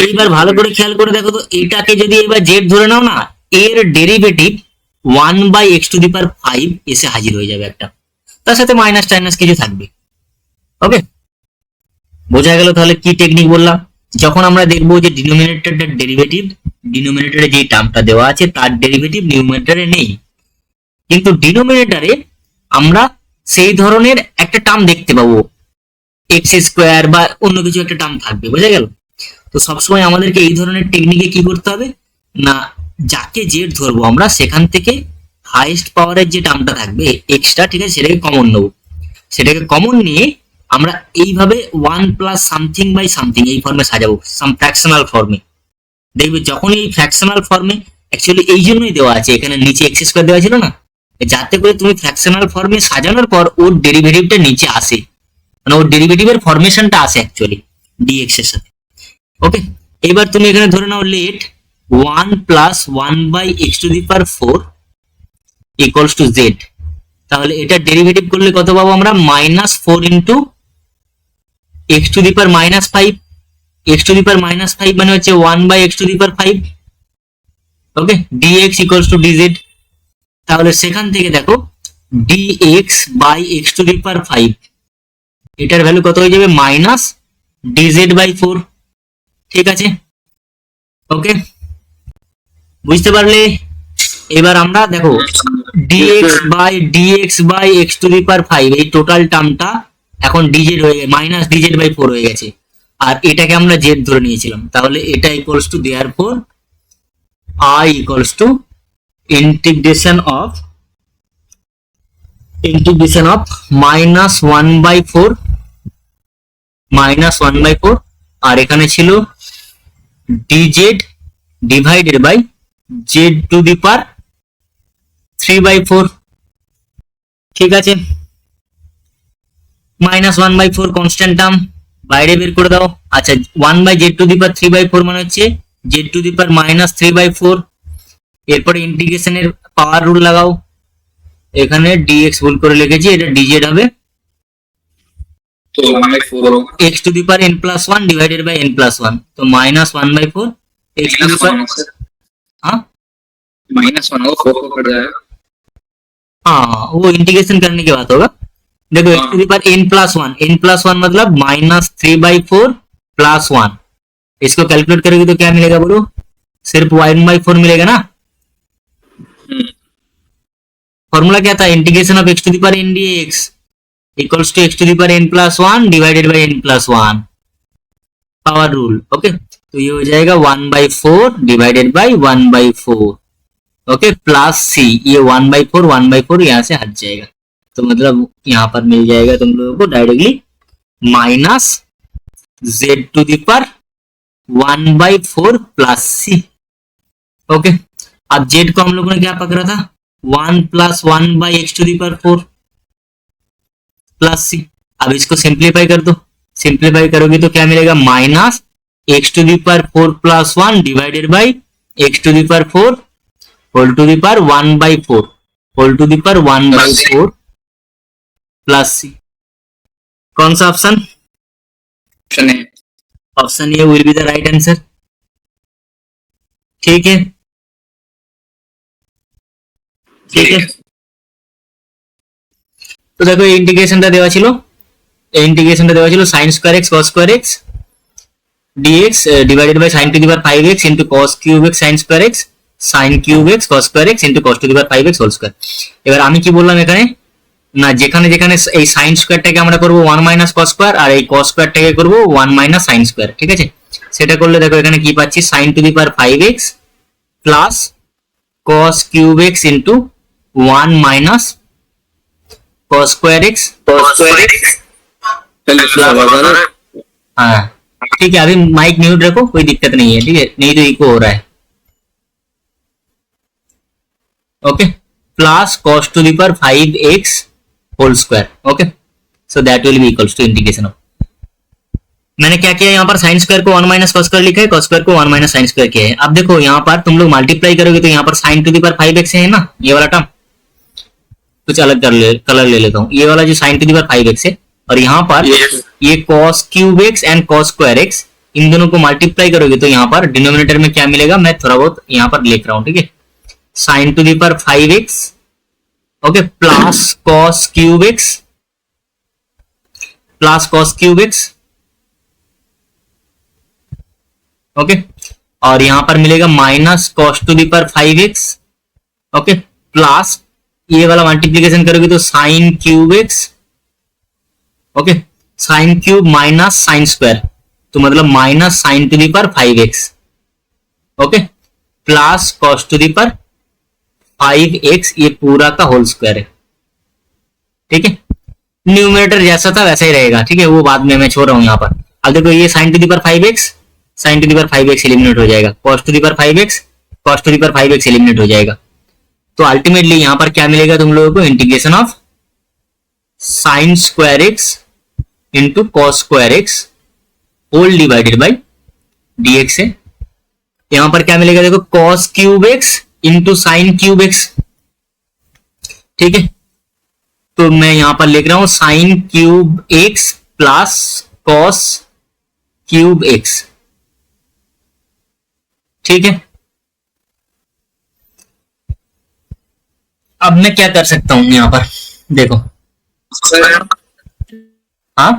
এইবার ভালো করে খেয়াল করে দেখো তো, এটাকে যদি এবার জেড ধরে নাও না, এর derivative 1 by x to the power 5 এসে হাজির হয়ে যাবে একটা, তার সাথে মাইনাস টাইনাস কিছু থাকবে। ওকে, বোঝা গেল তাহলে কি টেকনিক বললাম? যখন আমরা দেখবো যে ডিনোমিনেটরের ডেরিভেটিভ, ডিনোমিনেটরে যে টার্মটা দেওয়া আছে তার ডেরিভেটিভ নিউমিনেটরে নেই, কিন্তু ডিনোমিনেটরে আমরা সেই ধরনের একটা টার্ম দেখতে পাবো, এক্স স্কোয়ার বা অন্য কিছু একটা টার্ম থাকবে। বোঝা গেল? তো সবসময় আমাদেরকে এই ধরনের টেকনিকে কি করতে হবে না, যাকে জেড ধরবো আমরা সেখান থেকে হাইয়েস্ট পাওয়ারের যে টার্মটা থাকবে এক্সট্রা, ঠিক আছে, সেটাকে কমন নেবো। সেটাকে কমন নিয়ে আমরা এইভাবে 1 প্লাস সামথিং বাই সামথিং এই ফর্মে সাজাবো, সাম ফ্র্যাকশনাল ফর্মে। দেখবে যখন এই ফ্র্যাকশনাল ফর্মে, অ্যাকচুয়ালি এই জন্যই দেওয়া আছে, এখানে নিচে এক্স স্কোয়ার দেওয়া ছিল না, যাতে করে তুমি ফ্র্যাকশনাল ফর্মে সাজানোর পর ওর ডেরিভেটিভটা নিচে আসে, মানে ওর ডেরিভেটিভের ফরমেশনটা আসে অ্যাকচুয়ালি ডিএক্স এর সাথে। ওকে, এবার তুমি এখানে ধরে নাও let 1 plus 1 by x to the power 4 equals to z. তাহলে এটা ডেরিভেটিভ করলে কত পাবো আমরা, -4 into x to the power -5। X to the power -5 মানে হচ্ছে 1 by x to the power 5। Okay, dx equals to dz. তাহলে সেখান থেকে দেখো dx by x to the power 5 এটার ভ্যালু কত হয়ে যাবে, মাইনাস ডিজেড বাই 4। ঠিক আছে, ওকে, বুঝতে পারলে? এবার আমরা দেখো dx by x to the power 5 এই টোটাল টার্মটা এখন ডিজেড হয়ে মাইনাস ডিজেড বাই 4 হয়ে গেছে, আর এটাকে আমরা জেড ধরে নিয়েছিলাম। তাহলে এটা equals to therefore I equals to integration of -1/4 -1/4, আর এখানে ছিল dz divided by z to the power 3/4। ঠিক আছে, -1/4 কনস্ট্যান্ট টার্ম বাইরে বের করে দাও। আচ্ছা 1 by z to the power 3/4 মানে হচ্ছে z টু দি পাওয়ার -3/4। এরপরে ইন্টিগ্রেশনের পাওয়ার রুল লাগাও, এখানে dx ভুল করে লিখেছি, এটা dz হবে तो 1/4 x to the power n+1 divided by n+1, तो -1/4 x टू दी पावर, हाँ -1 होगा, 4 को कट जाएगा। हाँ वो इंटीग्रेशन करने के बाद होगा। देखो x to the power n+1 मतलब -3/4 +1, इसको कैलकुलेट करोगे तो क्या मिलेगा बोलो, सिर्फ 1/4 मिलेगा ना। फॉर्मूला क्या था, integration of x to the power n dx equals to x to the power n+1 divided by n+1, power rule. Okay, तो तो ये हो जाएगा 1/4 divided by 1/4, okay, plus c, ये 1/4 यहाँ से हट जाएगा, तो मतलब यहाँ पर मिल जाएगा तुम लोगों को directly minus z to the power 1/4 plus c, okay. अब जेड को हम लोगों ने क्या पकड़ा था, 1 + 1/x to the power 4 plus सी। अब इसको सिंप्लीफाई कर दो, सिंप्लीफाई करोगे तो क्या मिलेगा, minus x to the power 4 + 1 divided by x to the power 4 whole to the power 1/4 whole to the power 1/4 plus सी। कौन सा option, option A, option A will be the right answer, ठीक है, ঠিক আছে। তো দেখো এই ইন্টিগ্রেশনটা দেওয়া ছিল, sin square x cos square x dx divided by sin to the power 5x into cos cube x sin square x sin cube x cos square x into cos to the power 5x whole square. এবার আমি কি বললাম এখানে, না যেখানে যেখানে এই sin স্কয়ারটাকে আমরা করব 1 - cos স্কয়ার আর এই cos স্কয়ারটাকে করব 1 - sin স্কয়ার, ঠিক আছে। সেটা করলে দেখো এখানে কি পাচ্ছি, sin to the power 5x plus cos cube x into 1 - cos square x, हाँ ठीक है। अभी माइक म्यूट रखो, कोई दिक्कत नहीं है, ठीक है, नहीं तो इको हो रहा है, okay, plus cos to the power 5x whole square, okay, so that will be equals to integration of, मैंने क्या किया यहाँ पर sin स्क्वायर को 1 - cos स्क्वायर लिखा है, cos स्क्वायर को 1 - sin स्क्वायर किया है। अब देखो यहाँ पर तुम लोग मल्टीप्लाई करोगे तो यहाँ पर sin to the power 5x है ना, ये वाला टर्म, कुछ अलग कलर ले लेता हूँ, ये वाला जो sin to the power 5x है, और यहाँ पर ये cos cube x and cos square x, इन दोनों को मल्टीप्लाई करोगे तो यहाँ पर डिनोमिनेटर में क्या मिलेगा, मैं थोड़ा बहुत यहाँ पर लिख रहा हूँ, ठीक है, sin to the power 5x, okay, plus cos cube x plus cos cube x, okay, और यहाँ पर मिलेगा minus cos to the power 5x, okay, plus ये वाला मल्टीप्लीकेशन करोगे तो sin cube x, okay, sin cube minus sin square, तो मतलब minus sin to the power 5x, okay, plus cos to the power 5x, ये पूरा का whole square है, ठीक है। न्यूमरेटर जैसा था वैसा ही रहेगा, ठीक है, वो बाद में मैं छोड़ रहा हूँ यहाँ पर। अब देखो ये sin to the power 5x, sin to the power 5x eliminate हो जाएगा, cos to the power 5x, cos to the power 5x eliminate हो जाएगा, तो अल्टीमेटली यहां पर क्या मिलेगा तुम लोगों को, integration of sin square x into cos square x whole divided by dx है। यहां पर क्या मिलेगा देखो, cos cube x into sin cube x, ठीक है, तो मैं यहां पर लिख रहा हूं sin cube x plus cos cube x, ठीक है। अब मैं क्या कर सकता हूं यहां पर, देखो, हाँ,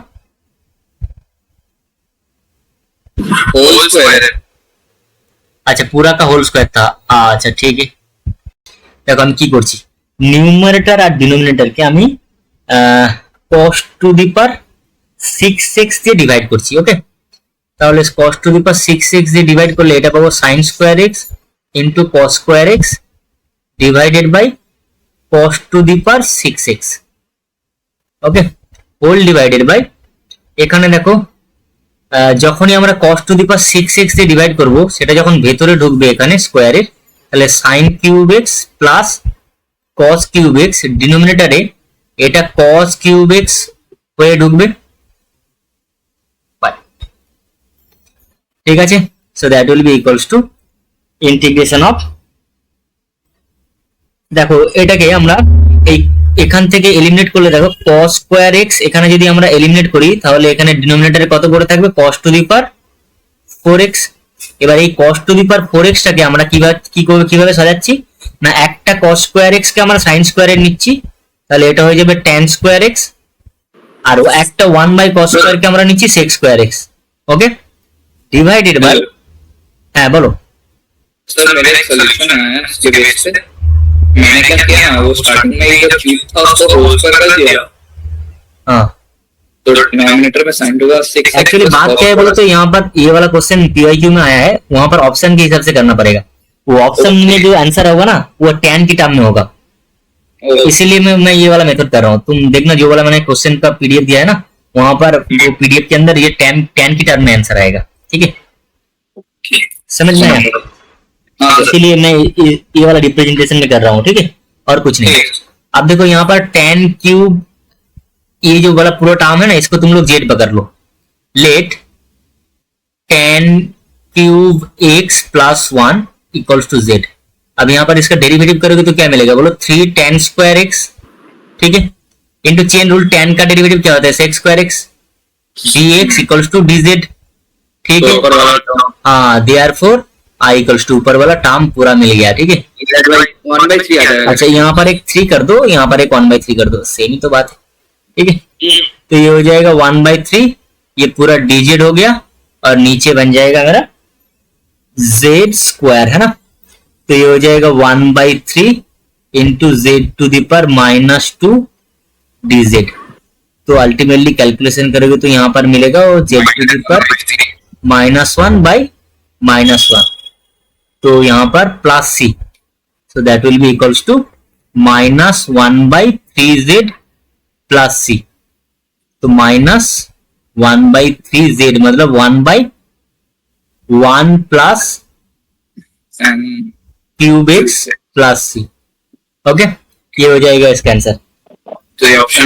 होल स्क्वायर, अच्छा पूरा का होल स्क्वायर था, अच्छा ठीक है। দেখো আমি কি করছি, নিউমারেটর আর ডিনোমিনেটরকে আমি cos to the power 6x দিয়ে ডিভাইড করছি, ওকে, তাহলে cos to the power 6x দিয়ে ডিভাইড করলে এটা পাবো sin square x into cos square x divided by cos to the power 6x, okay, whole divided by, এখানে দেখো যখনই আমরা cos to the power 6x দিয়ে ডিভাইড করব সেটা যখন ভেতরে ঢুকবে এখানে স্কয়ারের, তাহলে sin cube x plus cos cube x ডিনোমিনেটরে এটা cos কিউব x হয়ে ঢুকবে, ঠিক আছে, so that will be equals to integration of, দেখো এটাকে আমরা এই এখান থেকে এলিমিনেট করলে দেখো cos স্কয়ার x এখানে যদি আমরা এলিমিনেট করি তাহলে এখানে ডিনোমিনেটরে কত পড়ে থাকবে, cos to the power 4x। এবার এই cos to the power 4x টাকে আমরা কিভাবে সাজাচ্ছি না, একটা cos স্কয়ার x কে আমরা sin স্কয়ারে নিচ্ছি, তাহলে এটা হয়ে যাবে tan স্কয়ার x, আর একটা 1/cos স্কয়ার কে আমরা নিচ্ছি sec square x, okay, divided by, हाँ बोलो सर मेरा एक सॉल्यूशन है इसके बेस पे, मैंने क्या किया ना, वो स्टार्टिंग में जब क्यूब था उसको होल स्क्वायर कर दिया, हाँ, तो डिनोमिनेटर में साइन टू का 6 एक्चुअली बात क्या है बोलो तो यहाँ पर ये वाला क्वेश्चन पीवाईक्यू में आया है, वहां पर ऑप्शन के हिसाब से करना पड़ेगा। वो ऑप्शन में जो आंसर होगा ना वो tan की टर्म में होगा, इसीलिए मैं ये वाला मेथड कर रहा हूँ। तुम देखना जो वाला मैंने क्वेश्चन का पीडीएफ दिया है ना, वहां पर वो पीडीएफ के अंदर ये tan की टर्म में आंसर आएगा, ठीक है, समझ में आया? हाँ सर। इसीलिए मैं ये वाला रिप्रेजेंटेशन में कर रहा हूँ, ठीक है, और कुछ नहीं। अब देखो यहाँ पर tan क्यूब, ये जो वाला पूरा टर्म है ना, इसको तुम लोग z पकड़ लो। Let tan cube x plus 1 equals to z। अब यहाँ पर इसका डेरिवेटिव करोगे तो क्या मिलेगा बोलो, 3 tan स्क्वायर x, ठीक है, इनटू चेन रूल tan का डेरिवेटिव क्या होता है, sec square x, dx equals to dz, ठीक है। ऊपर वाला टर्म हाँ, देयरफॉर i इक्वल्स टू ऊपर वाला टर्म पूरा मिल गया, ठीक है। 1/3 आ जाएगा। अच्छा, यहाँ पर एक 3 कर दो, यहाँ पर एक 1/3 कर दो, सेम ही तो बात है, ठीक है। तो ये हो जाएगा 1/3, ये पूरा dz हो गया, और नीचे बन जाएगा मेरा z स्क्वायर, है ना। तो ये हो जाएगा 1/3 into z to the power -2 dz। तो अल्टीमेटली कैलकुलेशन करोगे तो यहाँ पर मिलेगा वो z टू द पावर -1/-1, तो यहाँ पर plus c, so that will be equals to -1/3z plus c। तो -1/3z मतलब 1/1 plus And cube x plus c। Okay, ये हो जाएगा इसका आंसर। तो ये ऑप्शन